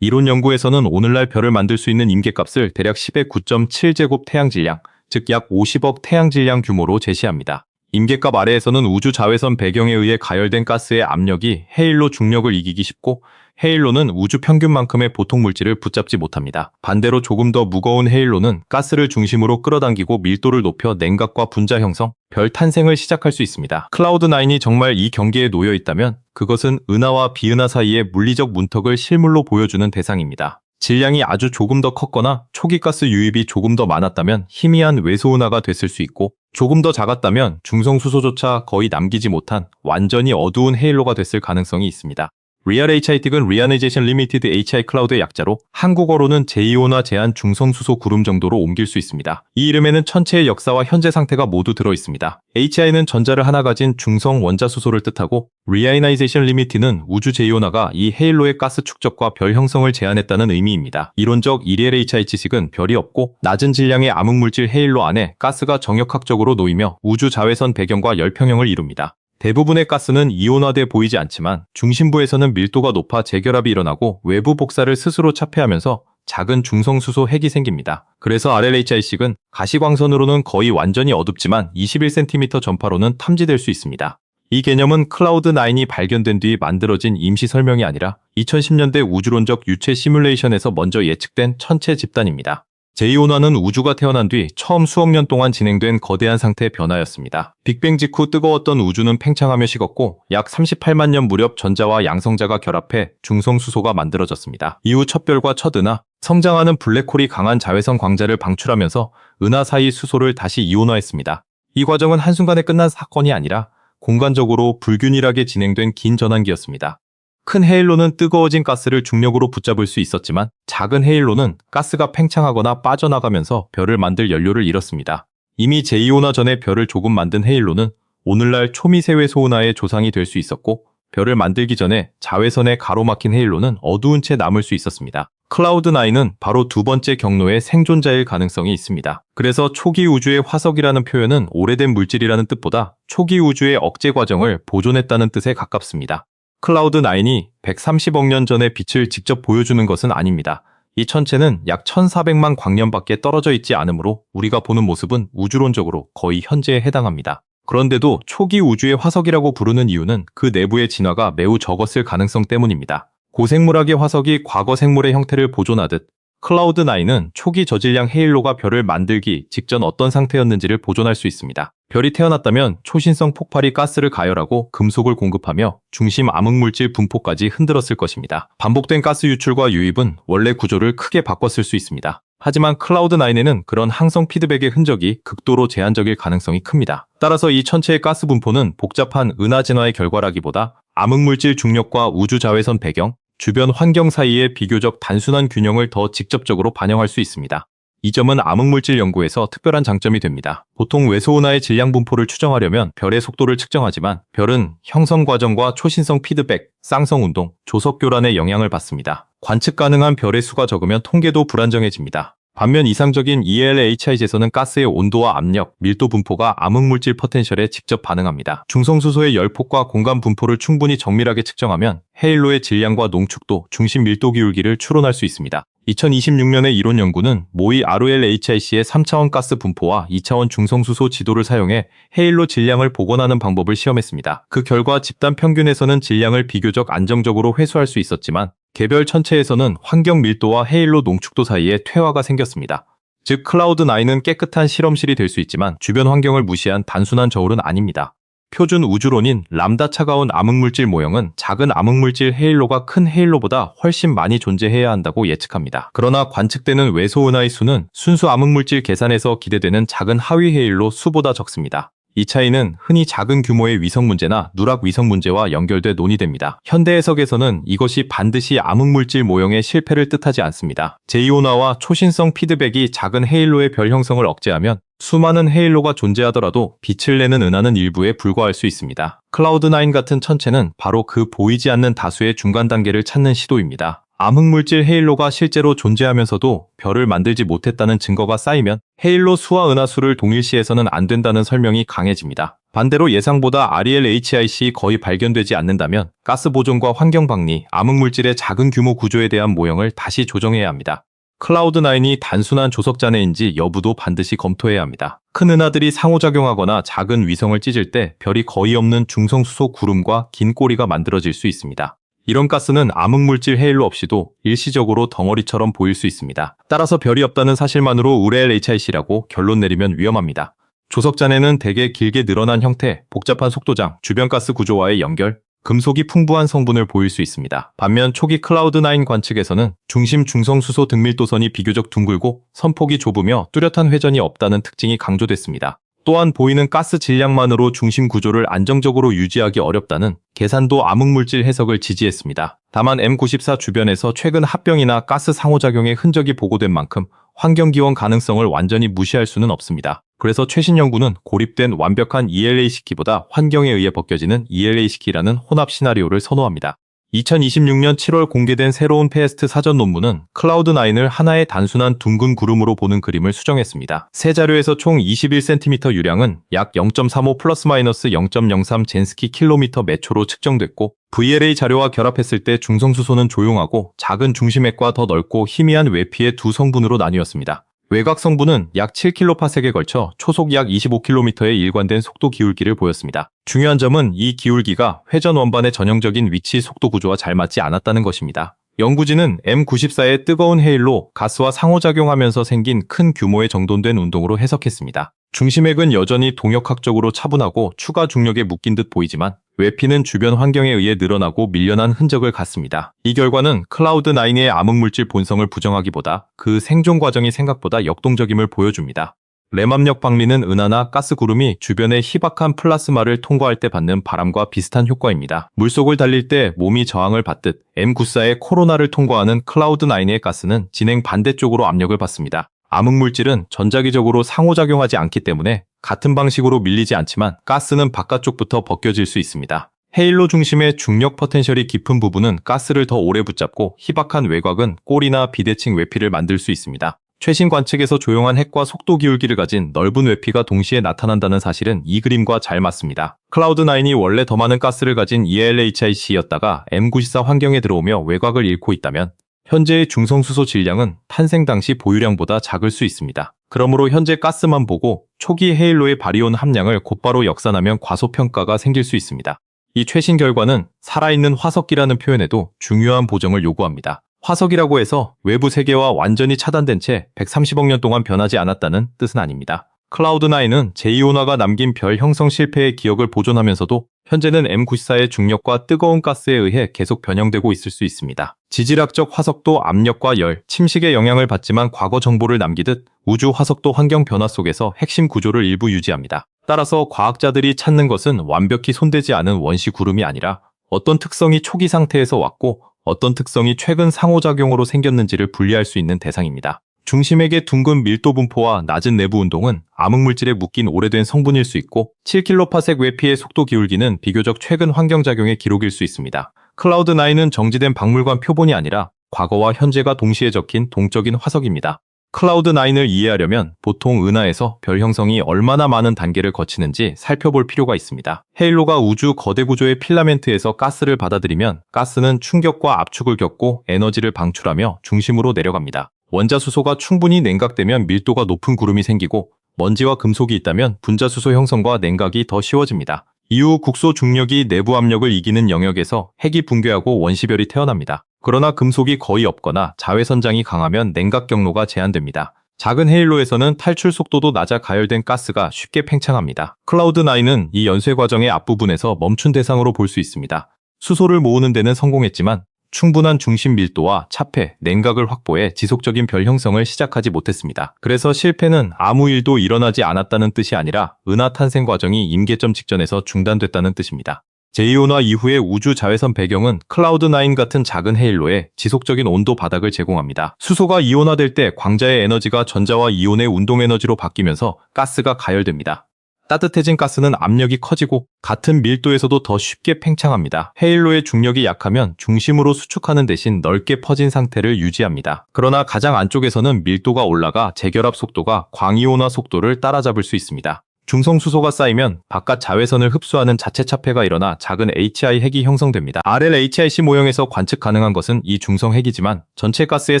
이론 연구에서는 오늘날 별을 만들 수 있는 임계값을 대략 10의 9.7제곱 태양 질량, 즉 약 50억 태양 질량 규모로 제시합니다. 임계값 아래에서는 우주 자외선 배경에 의해 가열된 가스의 압력이 헤일로 중력을 이기기 쉽고 헤일로는 우주 평균만큼의 보통 물질을 붙잡지 못합니다. 반대로 조금 더 무거운 헤일로는 가스를 중심으로 끌어당기고 밀도를 높여 냉각과 분자 형성, 별 탄생을 시작할 수 있습니다. 클라우드9이 정말 이 경계에 놓여 있다면 그것은 은하와 비은하 사이의 물리적 문턱을 실물로 보여주는 대상입니다. 질량이 아주 조금 더 컸거나 초기 가스 유입이 조금 더 많았다면 희미한 외소은하가 됐을 수 있고 조금 더 작았다면 중성수소조차 거의 남기지 못한 완전히 어두운 헤일로가 됐을 가능성이 있습니다. Real HIT은 Reionization Limited HI 클라우드의 약자로 한국어로는 제2온화 제한 중성수소 구름 정도로 옮길 수 있습니다. 이 이름에는 천체의 역사와 현재 상태가 모두 들어 있습니다. HI는 전자를 하나 가진 중성 원자수소를 뜻하고 Reionization Limit는 우주 제2온화가 이 헤일로의 가스 축적과 별 형성을 제한했다는 의미입니다. 이론적 EL HI 지식은 별이 없고 낮은 질량의 암흑물질 헤일로 안에 가스가 정역학적으로 놓이며 우주 자외선 배경과 열평형을 이룹니다. 대부분의 가스는 이온화돼 보이지 않지만 중심부에서는 밀도가 높아 재결합이 일어나고 외부 복사를 스스로 차폐하면서 작은 중성수소 핵이 생깁니다. 그래서 RLHI식은 가시광선으로는 거의 완전히 어둡지만 21cm 전파로는 탐지될 수 있습니다. 이 개념은 클라우드9이 발견된 뒤 만들어진 임시 설명이 아니라 2010년대 우주론적 유체 시뮬레이션에서 먼저 예측된 천체 집단입니다. 제2온화는 우주가 태어난 뒤 처음 수억 년 동안 진행된 거대한 상태의 변화였습니다. 빅뱅 직후 뜨거웠던 우주는 팽창하며 식었고 약 38만 년 무렵 전자와 양성자가 결합해 중성수소가 만들어졌습니다. 이후 첫 별과 첫 은하, 성장하는 블랙홀이 강한 자외선 광자를 방출하면서 은하 사이 수소를 다시 이온화했습니다. 이 과정은 한순간에 끝난 사건이 아니라 공간적으로 불균일하게 진행된 긴 전환기였습니다. 큰 헤일로는 뜨거워진 가스를 중력으로 붙잡을 수 있었지만 작은 헤일로는 가스가 팽창하거나 빠져나가면서 별을 만들 연료를 잃었습니다. 이미 제2온화 전에 별을 조금 만든 헤일로는 오늘날 초미세외 소은하의 조상이 될 수 있었고 별을 만들기 전에 자외선에 가로막힌 헤일로는 어두운 채 남을 수 있었습니다. 클라우드9은 바로 두 번째 경로의 생존자일 가능성이 있습니다. 그래서 초기 우주의 화석이라는 표현은 오래된 물질이라는 뜻보다 초기 우주의 억제 과정을 보존했다는 뜻에 가깝습니다. 클라우드9이 130억 년 전의 빛을 직접 보여주는 것은 아닙니다. 이 천체는 약 1400만 광년밖에 떨어져 있지 않으므로 우리가 보는 모습은 우주론적으로 거의 현재에 해당합니다. 그런데도 초기 우주의 화석이라고 부르는 이유는 그 내부의 진화가 매우 적었을 가능성 때문입니다. 고생물학의 화석이 과거 생물의 형태를 보존하듯 클라우드9은 초기 저질량 헤일로가 별을 만들기 직전 어떤 상태였는지를 보존할 수 있습니다. 별이 태어났다면 초신성 폭발이 가스를 가열하고 금속을 공급하며 중심 암흑물질 분포까지 흔들었을 것입니다. 반복된 가스 유출과 유입은 원래 구조를 크게 바꿨을 수 있습니다. 하지만 클라우드9에는 그런 항성 피드백의 흔적이 극도로 제한적일 가능성이 큽니다. 따라서 이 천체의 가스 분포는 복잡한 은하 진화의 결과라기보다 암흑물질 중력과 우주 자외선 배경, 주변 환경 사이의 비교적 단순한 균형을 더 직접적으로 반영할 수 있습니다. 이 점은 암흑물질 연구에서 특별한 장점이 됩니다. 보통 외소은하의 질량 분포를 추정하려면 별의 속도를 측정하지만 별은 형성 과정과 초신성 피드백, 쌍성 운동, 조석 교란의 영향을 받습니다. 관측 가능한 별의 수가 적으면 통계도 불안정해집니다. 반면 이상적인 ELHI에서는 가스의 온도와 압력, 밀도 분포가 암흑물질 포텐셜에 직접 반응합니다. 중성수소의 열폭과 공간 분포를 충분히 정밀하게 측정하면 헤일로의 질량과 농축도, 중심 밀도 기울기를 추론할 수 있습니다. 2026년의 이론 연구는 모의 RLHIC의 3차원 가스 분포와 2차원 중성수소 지도를 사용해 헤일로 질량을 복원하는 방법을 시험했습니다. 그 결과 집단 평균에서는 질량을 비교적 안정적으로 회수할 수 있었지만 개별 천체에서는 환경 밀도와 헤일로 농축도 사이에 퇴화가 생겼습니다. 즉 클라우드9은 깨끗한 실험실이 될 수 있지만 주변 환경을 무시한 단순한 저울은 아닙니다. 표준 우주론인 람다 차가운 암흑물질 모형은 작은 암흑물질 헤일로가 큰 헤일로보다 훨씬 많이 존재해야 한다고 예측합니다. 그러나 관측되는 외소은하의 수는 순수 암흑물질 계산에서 기대되는 작은 하위 헤일로 수보다 적습니다. 이 차이는 흔히 작은 규모의 위성 문제나 누락 위성 문제와 연결돼 논의됩니다. 현대 해석에서는 이것이 반드시 암흑물질 모형의 실패를 뜻하지 않습니다. 제이온화와 초신성 피드백이 작은 헤일로의 별 형성을 억제하면 수많은 헤일로가 존재하더라도 빛을 내는 은하는 일부에 불과할 수 있습니다. 클라우드9 같은 천체는 바로 그 보이지 않는 다수의 중간 단계를 찾는 시도입니다. 암흑물질 헤일로가 실제로 존재하면서도 별을 만들지 못했다는 증거가 쌓이면 헤일로 수와 은하수를 동일시해서는 안 된다는 설명이 강해집니다. 반대로 예상보다 ReLHIC 거의 발견되지 않는다면 가스 보존과 환경 방리, 암흑물질의 작은 규모 구조에 대한 모형을 다시 조정해야 합니다. 클라우드9이 단순한 조석잔해인지 여부도 반드시 검토해야 합니다. 큰 은하들이 상호작용하거나 작은 위성을 찢을 때 별이 거의 없는 중성수소 구름과 긴 꼬리가 만들어질 수 있습니다. 이런 가스는 암흑물질 헤일로 없이도 일시적으로 덩어리처럼 보일 수 있습니다. 따라서 별이 없다는 사실만으로 ReLHIC라고 결론 내리면 위험합니다. 조석잔해는 대개 길게 늘어난 형태, 복잡한 속도장, 주변 가스 구조와의 연결, 금속이 풍부한 성분을 보일 수 있습니다. 반면 초기 클라우드9 관측에서는 중심 중성수소 등밀도선이 비교적 둥글고 선폭이 좁으며 뚜렷한 회전이 없다는 특징이 강조됐습니다. 또한 보이는 가스 질량만으로 중심 구조를 안정적으로 유지하기 어렵다는 계산도 암흑물질 해석을 지지했습니다. 다만 M94 주변에서 최근 합병이나 가스 상호작용의 흔적이 보고된 만큼 환경기원 가능성을 완전히 무시할 수는 없습니다. 그래서 최신 연구는 고립된 완벽한 ELA식기보다 환경에 의해 벗겨지는 ELA식기라는 혼합 시나리오를 선호합니다. 2026년 7월 공개된 새로운 페스트 사전 논문은 클라우드9을 하나의 단순한 둥근 구름으로 보는 그림을 수정했습니다. 새 자료에서 총 21cm 유량은 약 0.35 플러스 마이너스 0.03 젠스키 킬로미터 매초로 측정됐고 VLA 자료와 결합했을 때 중성수소는 조용하고 작은 중심액과 더 넓고 희미한 외피의 두 성분으로 나뉘었습니다. 외곽 성분은 약 7kps에 걸쳐 초속 약 25km의 일관된 속도 기울기를 보였습니다. 중요한 점은 이 기울기가 회전 원반의 전형적인 위치 속도 구조와 잘 맞지 않았다는 것입니다. 연구진은 M94의 뜨거운 헤일로 가스와 상호작용하면서 생긴 큰 규모의 정돈된 운동으로 해석했습니다. 중심액은 여전히 동역학적으로 차분하고 추가 중력에 묶인 듯 보이지만 외피는 주변 환경에 의해 늘어나고 밀려난 흔적을 갖습니다. 이 결과는 클라우드9의 암흑물질 본성을 부정하기보다 그 생존 과정이 생각보다 역동적임을 보여줍니다. 램압력 방리는 은하나 가스구름이 주변의 희박한 플라스마를 통과할 때 받는 바람과 비슷한 효과입니다. 물속을 달릴 때 몸이 저항을 받듯 M94의 코로나를 통과하는 클라우드9의 가스는 진행 반대쪽으로 압력을 받습니다. 암흑물질은 전자기적으로 상호작용하지 않기 때문에 같은 방식으로 밀리지 않지만 가스는 바깥쪽부터 벗겨질 수 있습니다. 헤일로 중심의 중력 포텐셜이 깊은 부분은 가스를 더 오래 붙잡고 희박한 외곽은 골이나 비대칭 외피를 만들 수 있습니다. 최신 관측에서 조용한 핵과 속도 기울기를 가진 넓은 외피가 동시에 나타난다는 사실은 이 그림과 잘 맞습니다. 클라우드9이 원래 더 많은 가스를 가진 ELHIC였다가 M94 환경에 들어오며 외곽을 잃고 있다면 현재의 중성수소 질량은 탄생 당시 보유량보다 작을 수 있습니다. 그러므로 현재 가스만 보고 초기 헤일로의 바리온 함량을 곧바로 역산하면 과소평가가 생길 수 있습니다. 이 최신 결과는 살아있는 화석기라는 표현에도 중요한 보정을 요구합니다. 화석이라고 해서 외부 세계와 완전히 차단된 채 130억 년 동안 변하지 않았다는 뜻은 아닙니다. 클라우드9은 제2온화가 남긴 별 형성 실패의 기억을 보존하면서도 현재는 M94의 중력과 뜨거운 가스에 의해 계속 변형되고 있을 수 있습니다. 지질학적 화석도 압력과 열, 침식의 영향을 받지만 과거 정보를 남기듯 우주 화석도 환경 변화 속에서 핵심 구조를 일부 유지합니다. 따라서 과학자들이 찾는 것은 완벽히 손대지 않은 원시 구름이 아니라 어떤 특성이 초기 상태에서 왔고 어떤 특성이 최근 상호작용으로 생겼는지를 분리할 수 있는 대상입니다. 중심액의 둥근 밀도 분포와 낮은 내부 운동은 암흑물질에 묶인 오래된 성분일 수 있고 7kpsec 외피의 속도 기울기는 비교적 최근 환경작용의 기록일 수 있습니다. 클라우드9은 정지된 박물관 표본이 아니라 과거와 현재가 동시에 적힌 동적인 화석입니다. 클라우드9을 이해하려면 보통 은하에서 별 형성이 얼마나 많은 단계를 거치는지 살펴볼 필요가 있습니다. 헤일로가 우주 거대 구조의 필라멘트에서 가스를 받아들이면 가스는 충격과 압축을 겪고 에너지를 방출하며 중심으로 내려갑니다. 원자수소가 충분히 냉각되면 밀도가 높은 구름이 생기고 먼지와 금속이 있다면 분자수소 형성과 냉각이 더 쉬워집니다. 이후 국소 중력이 내부 압력을 이기는 영역에서 핵이 붕괴하고 원시별이 태어납니다. 그러나 금속이 거의 없거나 자외선장이 강하면 냉각 경로가 제한됩니다. 작은 헤일로에서는 탈출 속도도 낮아 가열된 가스가 쉽게 팽창합니다. 클라우드9은 이 연쇄 과정의 앞부분에서 멈춘 대상으로 볼 수 있습니다. 수소를 모으는 데는 성공했지만 충분한 중심 밀도와 차폐, 냉각을 확보해 지속적인 별 형성을 시작하지 못했습니다. 그래서 실패는 아무 일도 일어나지 않았다는 뜻이 아니라 은하 탄생 과정이 임계점 직전에서 중단됐다는 뜻입니다. 제2호나 이후의 우주 자외선 배경은 클라우드9 같은 작은 헤일로에 지속적인 온도 바닥을 제공합니다. 수소가 이온화될 때 광자의 에너지가 전자와 이온의 운동 에너지로 바뀌면서 가스가 가열됩니다. 따뜻해진 가스는 압력이 커지고 같은 밀도에서도 더 쉽게 팽창합니다. 헤일로의 중력이 약하면 중심으로 수축하는 대신 넓게 퍼진 상태를 유지합니다. 그러나 가장 안쪽에서는 밀도가 올라가 재결합 속도가 광이온화 속도를 따라잡을 수 있습니다. 중성수소가 쌓이면 바깥 자외선을 흡수하는 자체 차폐가 일어나 작은 HI 핵이 형성됩니다. RLHIC 모형에서 관측 가능한 것은 이 중성 핵이지만 전체 가스의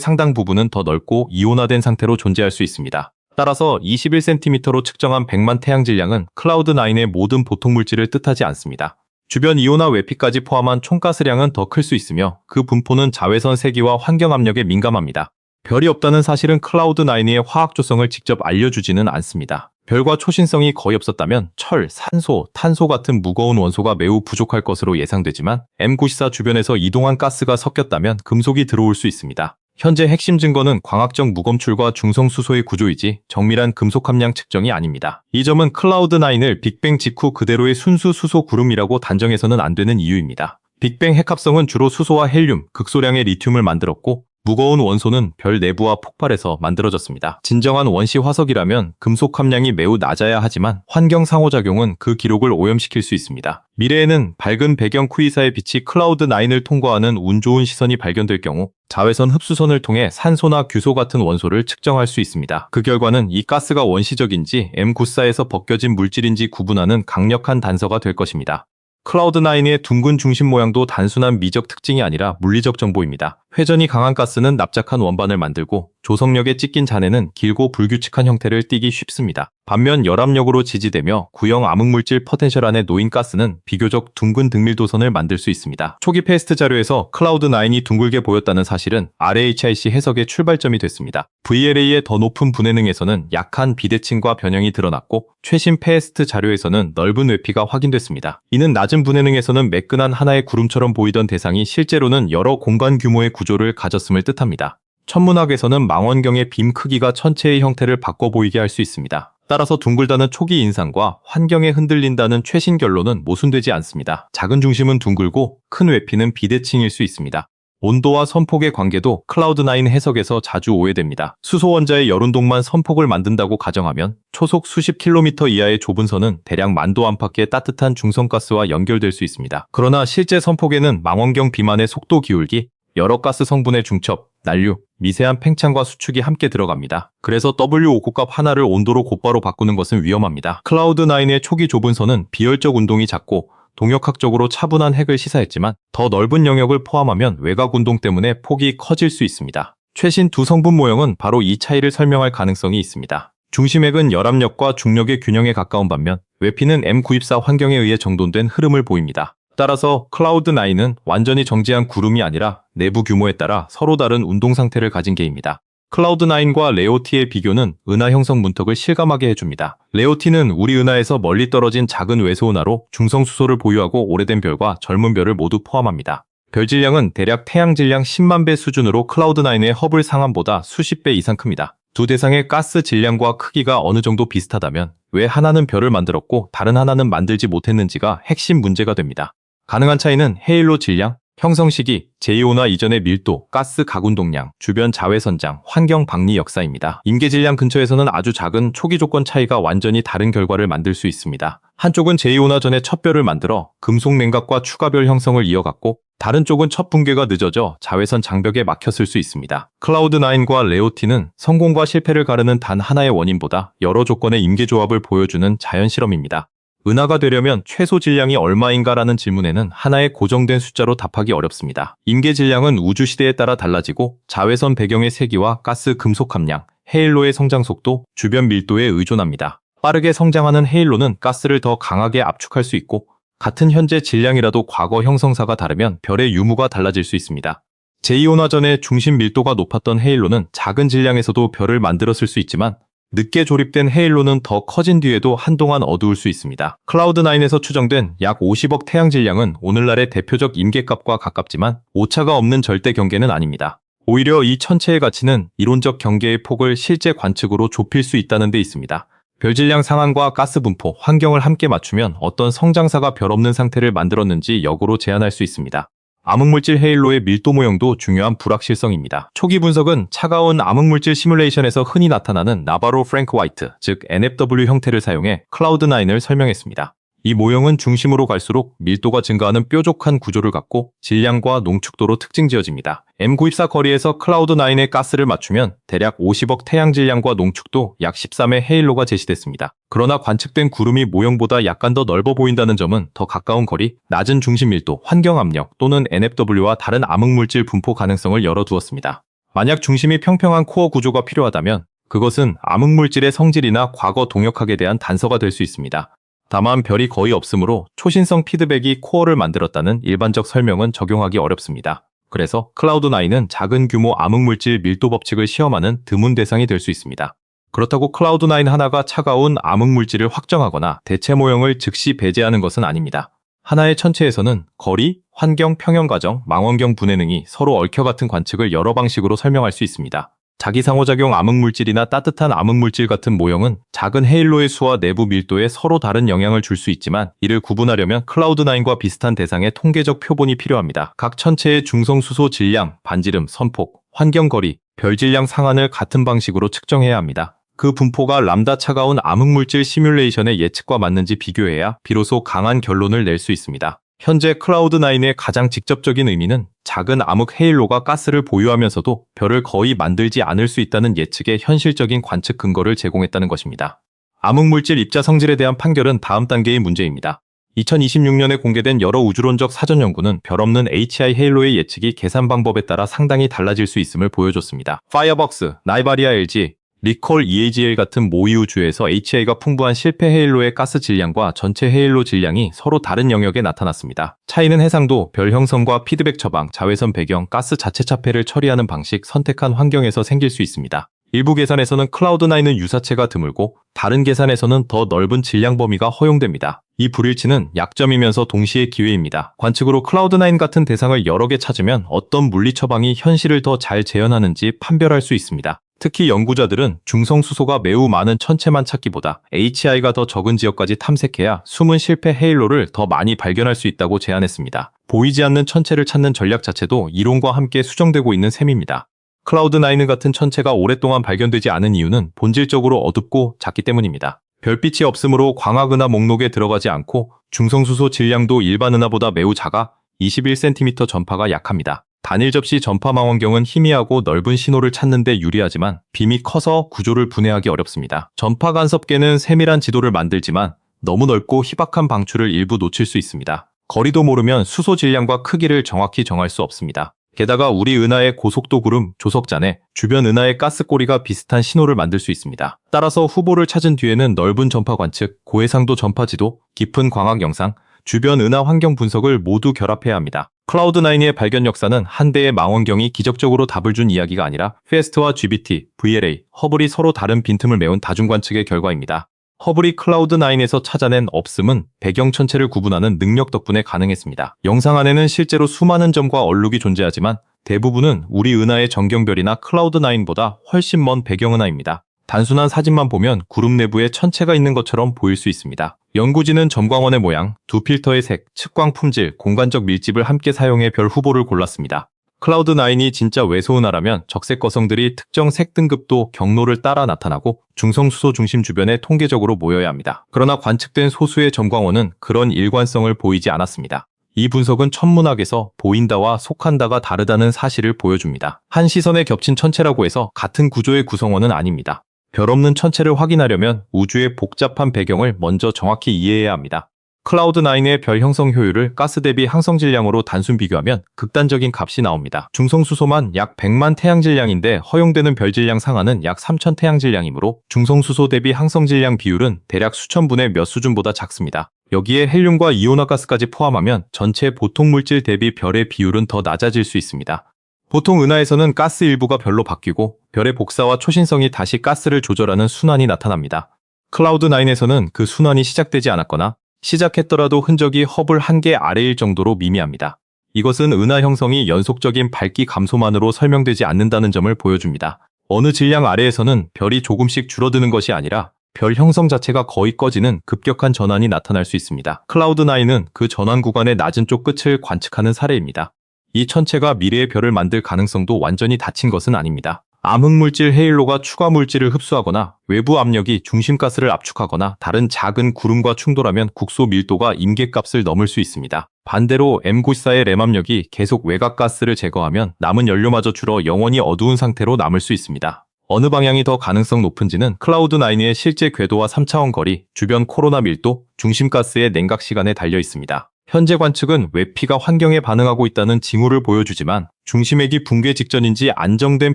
상당 부분은 더 넓고 이온화된 상태로 존재할 수 있습니다. 따라서 21cm로 측정한 100만 태양 질량은 클라우드9의 모든 보통 물질을 뜻하지 않습니다. 주변 이온화 외피까지 포함한 총가스량은 더 클 수 있으며 그 분포는 자외선 세기와 환경 압력에 민감합니다. 별이 없다는 사실은 클라우드9의 화학 조성을 직접 알려주지는 않습니다. 별과 초신성이 거의 없었다면 철, 산소, 탄소 같은 무거운 원소가 매우 부족할 것으로 예상되지만 M94 주변에서 이동한 가스가 섞였다면 금속이 들어올 수 있습니다. 현재 핵심 증거는 광학적 무검출과 중성수소의 구조이지 정밀한 금속 함량 측정이 아닙니다. 이 점은 클라우드9을 빅뱅 직후 그대로의 순수 수소 구름이라고 단정해서는 안 되는 이유입니다. 빅뱅 핵합성은 주로 수소와 헬륨, 극소량의 리튬을 만들었고 무거운 원소는 별 내부와 폭발해서 만들어졌습니다. 진정한 원시 화석이라면 금속 함량이 매우 낮아야 하지만 환경 상호작용은 그 기록을 오염시킬 수 있습니다. 미래에는 밝은 배경 쿠이사의 빛이 클라우드9을 통과하는 운 좋은 시선이 발견될 경우 자외선 흡수선을 통해 산소나 규소 같은 원소를 측정할 수 있습니다. 그 결과는 이 가스가 원시적인지 M94에서 벗겨진 물질인지 구분하는 강력한 단서가 될 것입니다. 클라우드9의 둥근 중심 모양도 단순한 미적 특징이 아니라 물리적 정보입니다. 회전이 강한 가스는 납작한 원반을 만들고 조성력에 찢긴 잔해는 길고 불규칙한 형태를 띠기 쉽습니다. 반면 열압력으로 지지되며 구형 암흑물질 포텐셜 안에 놓인 가스는 비교적 둥근 등밀도선을 만들 수 있습니다. 초기 페스트 자료에서 클라우드9이 둥글게 보였다는 사실은 RHIC 해석의 출발점이 됐습니다. VLA의 더 높은 분해능에서는 약한 비대칭과 변형이 드러났고 최신 페스트 자료에서는 넓은 외피가 확인됐습니다. 이는 낮은 분해능에서는 매끈한 하나의 구름처럼 보이던 대상이 실제로는 여러 공간 규모의 구조를 가졌음을 뜻합니다. 천문학에서는 망원경의 빔 크기가 천체의 형태를 바꿔 보이게 할 수 있습니다. 따라서 둥글다는 초기 인상과 환경에 흔들린다는 최신 결론은 모순되지 않습니다. 작은 중심은 둥글고 큰 외피는 비대칭일 수 있습니다. 온도와 선폭의 관계도 클라우드9 해석에서 자주 오해됩니다. 수소 원자의 열운동만 선폭을 만든다고 가정하면 초속 수십 킬로미터 이하의 좁은 선은 대략 10,000도 안팎의 따뜻한 중성가스와 연결될 수 있습니다. 그러나 실제 선폭에는 망원경 비만의 속도 기울기, 여러 가스 성분의 중첩, 난류, 미세한 팽창과 수축이 함께 들어갑니다. 그래서 W5고값 하나를 온도로 곧바로 바꾸는 것은 위험합니다. 클라우드9의 초기 좁은 선은 비열적 운동이 작고 동역학적으로 차분한 핵을 시사했지만 더 넓은 영역을 포함하면 외곽 운동 때문에 폭이 커질 수 있습니다. 최신 두 성분 모형은 바로 이 차이를 설명할 가능성이 있습니다. 중심핵은 열압력과 중력의 균형에 가까운 반면 외피는 M94 환경에 의해 정돈된 흐름을 보입니다. 따라서 클라우드9은 완전히 정지한 구름이 아니라 내부 규모에 따라 서로 다른 운동 상태를 가진 개입니다. 클라우드9과 레오티의 비교는 은하 형성 문턱을 실감하게 해줍니다. 레오티는 우리 은하에서 멀리 떨어진 작은 외소은하로 중성수소를 보유하고 오래된 별과 젊은 별을 모두 포함합니다. 별 질량은 대략 태양 질량 10만 배 수준으로 클라우드9의 허블 상암보다 수십 배 이상 큽니다. 두 대상의 가스 질량과 크기가 어느 정도 비슷하다면 왜 하나는 별을 만들었고 다른 하나는 만들지 못했는지가 핵심 문제가 됩니다. 가능한 차이는 헤일로 질량, 형성 시기, 제2호나 이전의 밀도, 가스 가군동량, 주변 자외선장, 환경 박리 역사입니다. 임계 질량 근처에서는 아주 작은 초기 조건 차이가 완전히 다른 결과를 만들 수 있습니다. 한쪽은 제2호나 전에 첫 별을 만들어 금속 냉각과 추가별 형성을 이어갔고 다른 쪽은 첫 붕괴가 늦어져 자외선 장벽에 막혔을 수 있습니다. 클라우드9과 레오티는 성공과 실패를 가르는 단 하나의 원인보다 여러 조건의 임계 조합을 보여주는 자연 실험입니다. 은하가 되려면 최소 질량이 얼마인가라는 질문에는 하나의 고정된 숫자로 답하기 어렵습니다. 임계 질량은 우주 시대에 따라 달라지고 자외선 배경의 세기와 가스 금속 함량, 헤일로의 성장 속도, 주변 밀도에 의존합니다. 빠르게 성장하는 헤일로는 가스를 더 강하게 압축할 수 있고 같은 현재 질량이라도 과거 형성사가 다르면 별의 유무가 달라질 수 있습니다. 제2호나 전에 중심 밀도가 높았던 헤일로는 작은 질량에서도 별을 만들었을 수 있지만 늦게 조립된 헤일로는 더 커진 뒤에도 한동안 어두울 수 있습니다. 클라우드9에서 추정된 약 50억 태양 질량은 오늘날의 대표적 임계값과 가깝지만 오차가 없는 절대 경계는 아닙니다. 오히려 이 천체의 가치는 이론적 경계의 폭을 실제 관측으로 좁힐 수 있다는 데 있습니다. 별 질량 상한과 가스 분포, 환경을 함께 맞추면 어떤 성장사가 별 없는 상태를 만들었는지 역으로 제한할 수 있습니다. 암흑물질 헤일로의 밀도 모형도 중요한 불확실성입니다. 초기 분석은 차가운 암흑물질 시뮬레이션에서 흔히 나타나는 나바로 프랭크 화이트, 즉 NFW 형태를 사용해 클라우드9을 설명했습니다. 이 모형은 중심으로 갈수록 밀도가 증가하는 뾰족한 구조를 갖고 질량과 농축도로 특징지어집니다. M924 거리에서 클라우드9의 가스를 맞추면 대략 50억 태양 질량과 농축도 약 13의 헤일로가 제시됐습니다. 그러나 관측된 구름이 모형보다 약간 더 넓어 보인다는 점은 더 가까운 거리, 낮은 중심 밀도, 환경 압력 또는 NFW와 다른 암흑물질 분포 가능성을 열어두었습니다. 만약 중심이 평평한 코어 구조가 필요하다면 그것은 암흑물질의 성질이나 과거 동역학에 대한 단서가 될 수 있습니다. 다만 별이 거의 없으므로 초신성 피드백이 코어를 만들었다는 일반적 설명은 적용하기 어렵습니다. 그래서 클라우드9은 작은 규모 암흑물질 밀도 법칙을 시험하는 드문 대상이 될 수 있습니다. 그렇다고 클라우드9 하나가 차가운 암흑물질을 확정하거나 대체 모형을 즉시 배제하는 것은 아닙니다. 하나의 천체에서는 거리, 환경, 평형 과정, 망원경 분해능이 서로 얽혀 같은 관측을 여러 방식으로 설명할 수 있습니다. 자기상호작용 암흑물질이나 따뜻한 암흑물질 같은 모형은 작은 헤일로의 수와 내부 밀도에 서로 다른 영향을 줄 수 있지만 이를 구분하려면 클라우드9과 비슷한 대상의 통계적 표본이 필요합니다. 각 천체의 중성수소 질량, 반지름, 선폭, 환경거리, 별질량 상한을 같은 방식으로 측정해야 합니다. 그 분포가 람다 차가운 암흑물질 시뮬레이션의 예측과 맞는지 비교해야 비로소 강한 결론을 낼 수 있습니다. 현재 클라우드9의 가장 직접적인 의미는 작은 암흑 헤일로가 가스를 보유하면서도 별을 거의 만들지 않을 수 있다는 예측의 현실적인 관측 근거를 제공했다는 것입니다. 암흑물질 입자 성질에 대한 판결은 다음 단계의 문제입니다. 2026년에 공개된 여러 우주론적 사전 연구는 별 없는 HI 헤일로의 예측이 계산 방법에 따라 상당히 달라질 수 있음을 보여줬습니다. 파이어벅스, 나이바리아 LG, 리콜 EAGL 같은 모의 우주에서 HI가 풍부한 실패 헤일로의 가스 질량과 전체 헤일로 질량이 서로 다른 영역에 나타났습니다. 차이는 해상도, 별 형성과 피드백 처방, 자외선 배경, 가스 자체 차폐를 처리하는 방식, 선택한 환경에서 생길 수 있습니다. 일부 계산에서는 클라우드9은 유사체가 드물고 다른 계산에서는 더 넓은 질량 범위가 허용됩니다. 이 불일치는 약점이면서 동시에 기회입니다. 관측으로 클라우드9 같은 대상을 여러 개 찾으면 어떤 물리 처방이 현실을 더 잘 재현하는지 판별할 수 있습니다. 특히 연구자들은 중성수소가 매우 많은 천체만 찾기보다 HI가 더 적은 지역까지 탐색해야 숨은 실패 헤일로를 더 많이 발견할 수 있다고 제안했습니다. 보이지 않는 천체를 찾는 전략 자체도 이론과 함께 수정되고 있는 셈입니다. 클라우드9 같은 천체가 오랫동안 발견되지 않은 이유는 본질적으로 어둡고 작기 때문입니다. 별빛이 없으므로 광학은하 목록에 들어가지 않고 중성수소 질량도 일반 은하보다 매우 작아 21cm 전파가 약합니다. 단일 접시 전파 망원경은 희미하고 넓은 신호를 찾는 데 유리하지만 빔이 커서 구조를 분해하기 어렵습니다. 전파 간섭계는 세밀한 지도를 만들지만 너무 넓고 희박한 방출을 일부 놓칠 수 있습니다. 거리도 모르면 수소 질량과 크기를 정확히 정할 수 없습니다. 게다가 우리 은하의 고속도 구름, 조석잔에 주변 은하의 가스꼬리가 비슷한 신호를 만들 수 있습니다. 따라서 후보를 찾은 뒤에는 넓은 전파 관측, 고해상도 전파 지도, 깊은 광학 영상, 주변 은하 환경 분석을 모두 결합해야 합니다. 클라우드9의 발견 역사는 한 대의 망원경이 기적적으로 답을 준 이야기가 아니라 페스트와 GBT, VLA, 허블이 서로 다른 빈틈을 메운 다중관측의 결과입니다. 허블이 클라우드9에서 찾아낸 없음은 배경 천체를 구분하는 능력 덕분에 가능했습니다. 영상 안에는 실제로 수많은 점과 얼룩이 존재하지만 대부분은 우리 은하의 정경별이나 클라우드9보다 훨씬 먼 배경은하입니다. 단순한 사진만 보면 구름 내부에 천체가 있는 것처럼 보일 수 있습니다. 연구진은 점광원의 모양, 두 필터의 색, 측광 품질, 공간적 밀집을 함께 사용해 별 후보를 골랐습니다. 클라우드9이 진짜 외소은하라면 적색 거성들이 특정 색 등급도 경로를 따라 나타나고 중성수소 중심 주변에 통계적으로 모여야 합니다. 그러나 관측된 소수의 점광원은 그런 일관성을 보이지 않았습니다. 이 분석은 천문학에서 보인다와 속한다가 다르다는 사실을 보여줍니다. 한 시선에 겹친 천체라고 해서 같은 구조의 구성원은 아닙니다. 별 없는 천체를 확인하려면 우주의 복잡한 배경을 먼저 정확히 이해해야 합니다. 클라우드9의 별 형성 효율을 가스 대비 항성 질량으로 단순 비교하면 극단적인 값이 나옵니다. 중성수소만 약 100만 태양 질량인데 허용되는 별 질량 상한은 약 3000 태양 질량이므로 중성수소 대비 항성 질량 비율은 대략 수천분의 몇 수준보다 작습니다. 여기에 헬륨과 이온화가스까지 포함하면 전체 보통 물질 대비 별의 비율은 더 낮아질 수 있습니다. 보통 은하에서는 가스 일부가 별로 바뀌고 별의 복사와 초신성이 다시 가스를 조절하는 순환이 나타납니다. 클라우드9에서는 그 순환이 시작되지 않았거나 시작했더라도 흔적이 허블 1개 아래일 정도로 미미합니다. 이것은 은하 형성이 연속적인 밝기 감소만으로 설명되지 않는다는 점을 보여줍니다. 어느 질량 아래에서는 별이 조금씩 줄어드는 것이 아니라 별 형성 자체가 거의 꺼지는 급격한 전환이 나타날 수 있습니다. 클라우드9은 그 전환 구간의 낮은 쪽 끝을 관측하는 사례입니다. 이 천체가 미래의 별을 만들 가능성도 완전히 닫힌 것은 아닙니다. 암흑물질 헤일로가 추가 물질을 흡수하거나 외부 압력이 중심가스를 압축하거나 다른 작은 구름과 충돌하면 국소 밀도가 임계값을 넘을 수 있습니다. 반대로 M94의 램 압력이 계속 외곽가스를 제거하면 남은 연료마저 줄어 영원히 어두운 상태로 남을 수 있습니다. 어느 방향이 더 가능성 높은지는 클라우드9의 실제 궤도와 3차원 거리, 주변 코로나 밀도, 중심가스의 냉각 시간에 달려 있습니다. 현재 관측은 외피가 환경에 반응하고 있다는 징후를 보여주지만 중심액이 붕괴 직전인지 안정된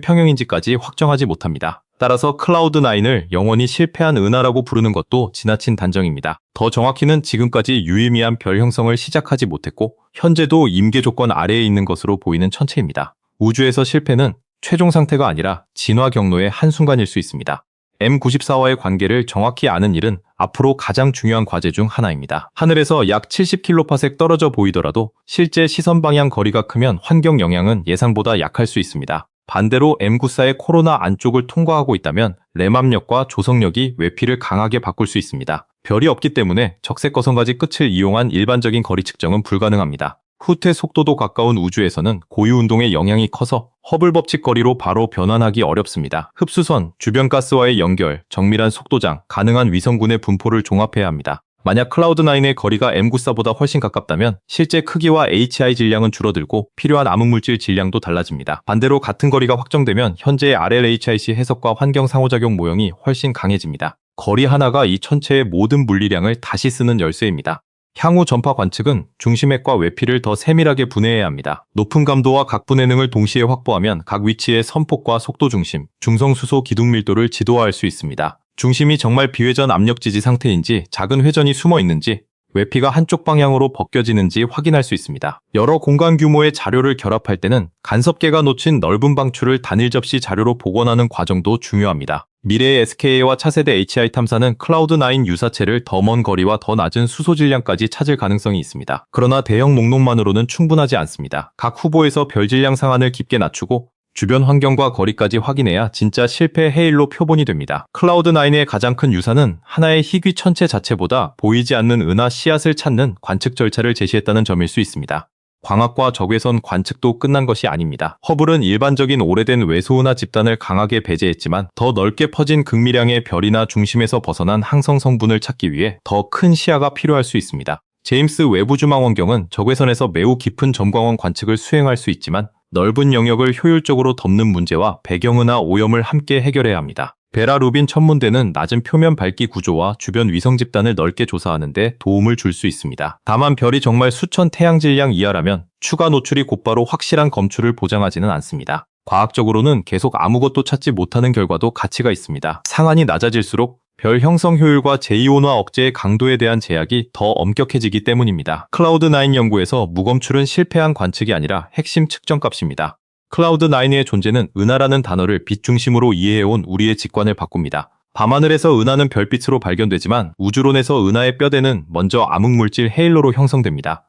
평형인지까지 확정하지 못합니다. 따라서 클라우드9을 영원히 실패한 은하라고 부르는 것도 지나친 단정입니다. 더 정확히는 지금까지 유의미한 별 형성을 시작하지 못했고 현재도 임계 조건 아래에 있는 것으로 보이는 천체입니다. 우주에서 실패는 최종 상태가 아니라 진화 경로의 한순간일 수 있습니다. M94와의 관계를 정확히 아는 일은 앞으로 가장 중요한 과제 중 하나입니다. 하늘에서 약 70km 떨어져 보이더라도 실제 시선 방향 거리가 크면 환경 영향은 예상보다 약할 수 있습니다. 반대로 M94의 코로나 안쪽을 통과하고 있다면 램 압력과 조성력이 외피를 강하게 바꿀 수 있습니다. 별이 없기 때문에 적색 거성까지 끝을 이용한 일반적인 거리 측정은 불가능합니다. 후퇴 속도도 가까운 우주에서는 고유운동의 영향이 커서 허블 법칙 거리로 바로 변환하기 어렵습니다. 흡수선, 주변 가스와의 연결, 정밀한 속도장, 가능한 위성군의 분포를 종합해야 합니다. 만약 클라우드9의 거리가 M94보다 훨씬 가깝다면 실제 크기와 HI 질량은 줄어들고 필요한 암흑물질 질량도 달라집니다. 반대로 같은 거리가 확정되면 현재의 RLHIC 해석과 환경 상호작용 모형이 훨씬 강해집니다. 거리 하나가 이 천체의 모든 물리량을 다시 쓰는 열쇠입니다. 향후 전파 관측은 중심액과 외피를 더 세밀하게 분해해야 합니다. 높은 감도와 각 분해능을 동시에 확보하면 각 위치의 선폭과 속도 중심, 중성수소 기둥 밀도를 지도화할 수 있습니다. 중심이 정말 비회전 압력 지지 상태인지 작은 회전이 숨어 있는지 외피가 한쪽 방향으로 벗겨지는지 확인할 수 있습니다. 여러 공간 규모의 자료를 결합할 때는 간섭계가 놓친 넓은 방출을 단일 접시 자료로 복원하는 과정도 중요합니다. 미래의 SKA와 차세대 HI 탐사는 클라우드9 유사체를 더 먼 거리와 더 낮은 수소 질량까지 찾을 가능성이 있습니다. 그러나 대형 목록만으로는 충분하지 않습니다. 각 후보에서 별 질량 상한을 깊게 낮추고 주변 환경과 거리까지 확인해야 진짜 실패 헤일로 표본이 됩니다. 클라우드9의 가장 큰 유사는 하나의 희귀 천체 자체보다 보이지 않는 은하 씨앗을 찾는 관측 절차를 제시했다는 점일 수 있습니다. 광학과 적외선 관측도 끝난 것이 아닙니다. 허블은 일반적인 오래된 외소은하 집단을 강하게 배제했지만 더 넓게 퍼진 극미량의 별이나 중심에서 벗어난 항성 성분을 찾기 위해 더 큰 시야가 필요할 수 있습니다. 제임스 웨브 주망원경은 적외선에서 매우 깊은 점광원 관측을 수행할 수 있지만 넓은 영역을 효율적으로 덮는 문제와 배경은하 오염을 함께 해결해야 합니다. 베라 루빈 천문대는 낮은 표면 밝기 구조와 주변 위성 집단을 넓게 조사하는 데 도움을 줄 수 있습니다. 다만 별이 정말 수천 태양 질량 이하라면 추가 노출이 곧바로 확실한 검출을 보장하지는 않습니다. 과학적으로는 계속 아무것도 찾지 못하는 결과도 가치가 있습니다. 상한이 낮아질수록 별 형성 효율과 제2온화 억제의 강도에 대한 제약이 더 엄격해지기 때문입니다. 클라우드9 연구에서 무검출은 실패한 관측이 아니라 핵심 측정값입니다. 클라우드9의 존재는 은하라는 단어를 빛 중심으로 이해해온 우리의 직관을 바꿉니다. 밤하늘에서 은하는 별빛으로 발견되지만 우주론에서 은하의 뼈대는 먼저 암흑물질 헤일로로 형성됩니다.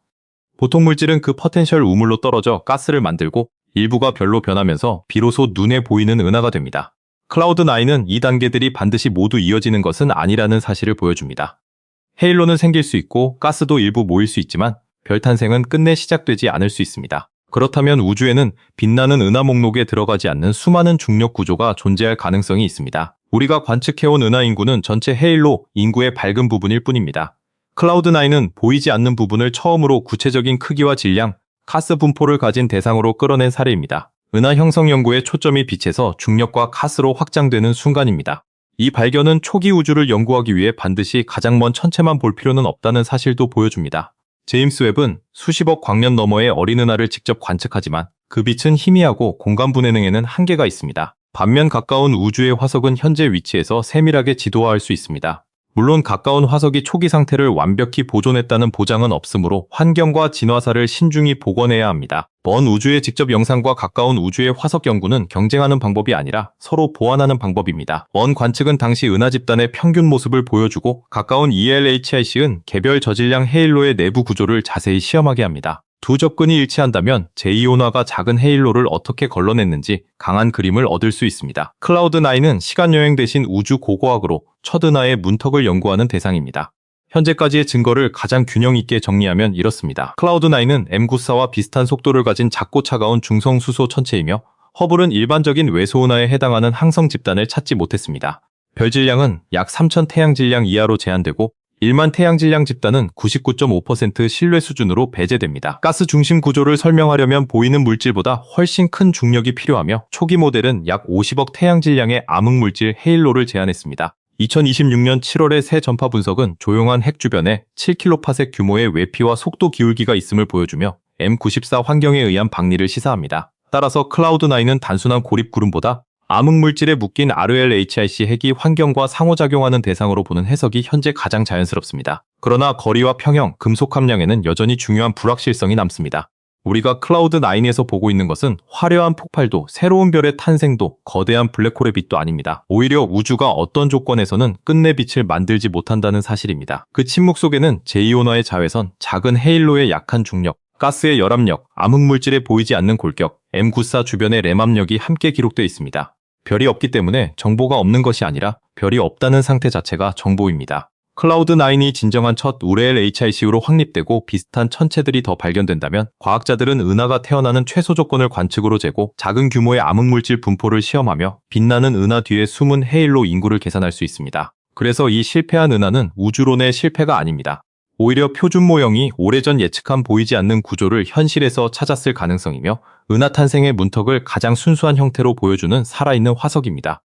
보통 물질은 그 포텐셜 우물로 떨어져 가스를 만들고 일부가 별로 변하면서 비로소 눈에 보이는 은하가 됩니다. 클라우드9은 이 단계들이 반드시 모두 이어지는 것은 아니라는 사실을 보여줍니다. 헤일로는 생길 수 있고 가스도 일부 모일 수 있지만 별 탄생은 끝내 시작되지 않을 수 있습니다. 그렇다면 우주에는 빛나는 은하 목록에 들어가지 않는 수많은 중력 구조가 존재할 가능성이 있습니다. 우리가 관측해온 은하 인구는 전체 헤일로 인구의 밝은 부분일 뿐입니다. 클라우드9은 보이지 않는 부분을 처음으로 구체적인 크기와 질량, 가스 분포를 가진 대상으로 끌어낸 사례입니다. 은하 형성 연구의 초점이 빛에서 중력과 가스로 확장되는 순간입니다. 이 발견은 초기 우주를 연구하기 위해 반드시 가장 먼 천체만 볼 필요는 없다는 사실도 보여줍니다. 제임스 웹은 수십억 광년 너머의 어린 은하를 직접 관측하지만 그 빛은 희미하고 공간 분해능에는 한계가 있습니다. 반면 가까운 우주의 화석은 현재 위치에서 세밀하게 지도화할 수 있습니다. 물론 가까운 화석이 초기 상태를 완벽히 보존했다는 보장은 없으므로 환경과 진화사를 신중히 복원해야 합니다. 먼 우주의 직접 영상과 가까운 우주의 화석 연구는 경쟁하는 방법이 아니라 서로 보완하는 방법입니다. 먼 관측은 당시 은하 집단의 평균 모습을 보여주고 가까운 ELHIC은 개별 저질량 헤일로의 내부 구조를 자세히 시험하게 합니다. 두 접근이 일치한다면 제2온화가 작은 헤일로를 어떻게 걸러냈는지 강한 그림을 얻을 수 있습니다. 클라우드9은 시간여행 대신 우주 고고학으로 첫 은하의 문턱을 연구하는 대상입니다. 현재까지의 증거를 가장 균형 있게 정리하면 이렇습니다. 클라우드9은 M94와 비슷한 속도를 가진 작고 차가운 중성 수소 천체이며 허블은 일반적인 외소은하에 해당하는 항성 집단을 찾지 못했습니다. 별 질량은 약 3000 태양 질량 이하로 제한되고 1만 태양 질량 집단은 99.5% 신뢰 수준으로 배제됩니다. 가스 중심 구조를 설명하려면 보이는 물질보다 훨씬 큰 중력이 필요하며 초기 모델은 약 50억 태양 질량의 암흑물질 헤일로를 제안했습니다. 2026년 7월의 새 전파 분석은 조용한 핵 주변에 7kpc 규모의 외피와 속도 기울기가 있음을 보여주며 M94 환경에 의한 박리를 시사합니다. 따라서 클라우드9은 단순한 고립 구름보다 암흑물질에 묶인 RLHIC 핵이 환경과 상호작용하는 대상으로 보는 해석이 현재 가장 자연스럽습니다. 그러나 거리와 평형, 금속 함량에는 여전히 중요한 불확실성이 남습니다. 우리가 클라우드9에서 보고 있는 것은 화려한 폭발도, 새로운 별의 탄생도, 거대한 블랙홀의 빛도 아닙니다. 오히려 우주가 어떤 조건에서는 끝내 빛을 만들지 못한다는 사실입니다. 그 침묵 속에는 제2온화의 자외선, 작은 헤일로의 약한 중력, 가스의 열압력, 암흑물질에 보이지 않는 골격, M94 주변의 램압력이 함께 기록되어 있습니다. 별이 없기 때문에 정보가 없는 것이 아니라 별이 없다는 상태 자체가 정보입니다. 클라우드9이 진정한 첫 URL-HIC으로 확립되고 비슷한 천체들이 더 발견된다면 과학자들은 은하가 태어나는 최소 조건을 관측으로 재고 작은 규모의 암흑물질 분포를 시험하며 빛나는 은하 뒤에 숨은 헤일로 인구를 계산할 수 있습니다. 그래서 이 실패한 은하는 우주론의 실패가 아닙니다. 오히려 표준 모형이 오래전 예측한 보이지 않는 구조를 현실에서 찾았을 가능성이며 은하 탄생의 문턱을 가장 순수한 형태로 보여주는 살아있는 화석입니다.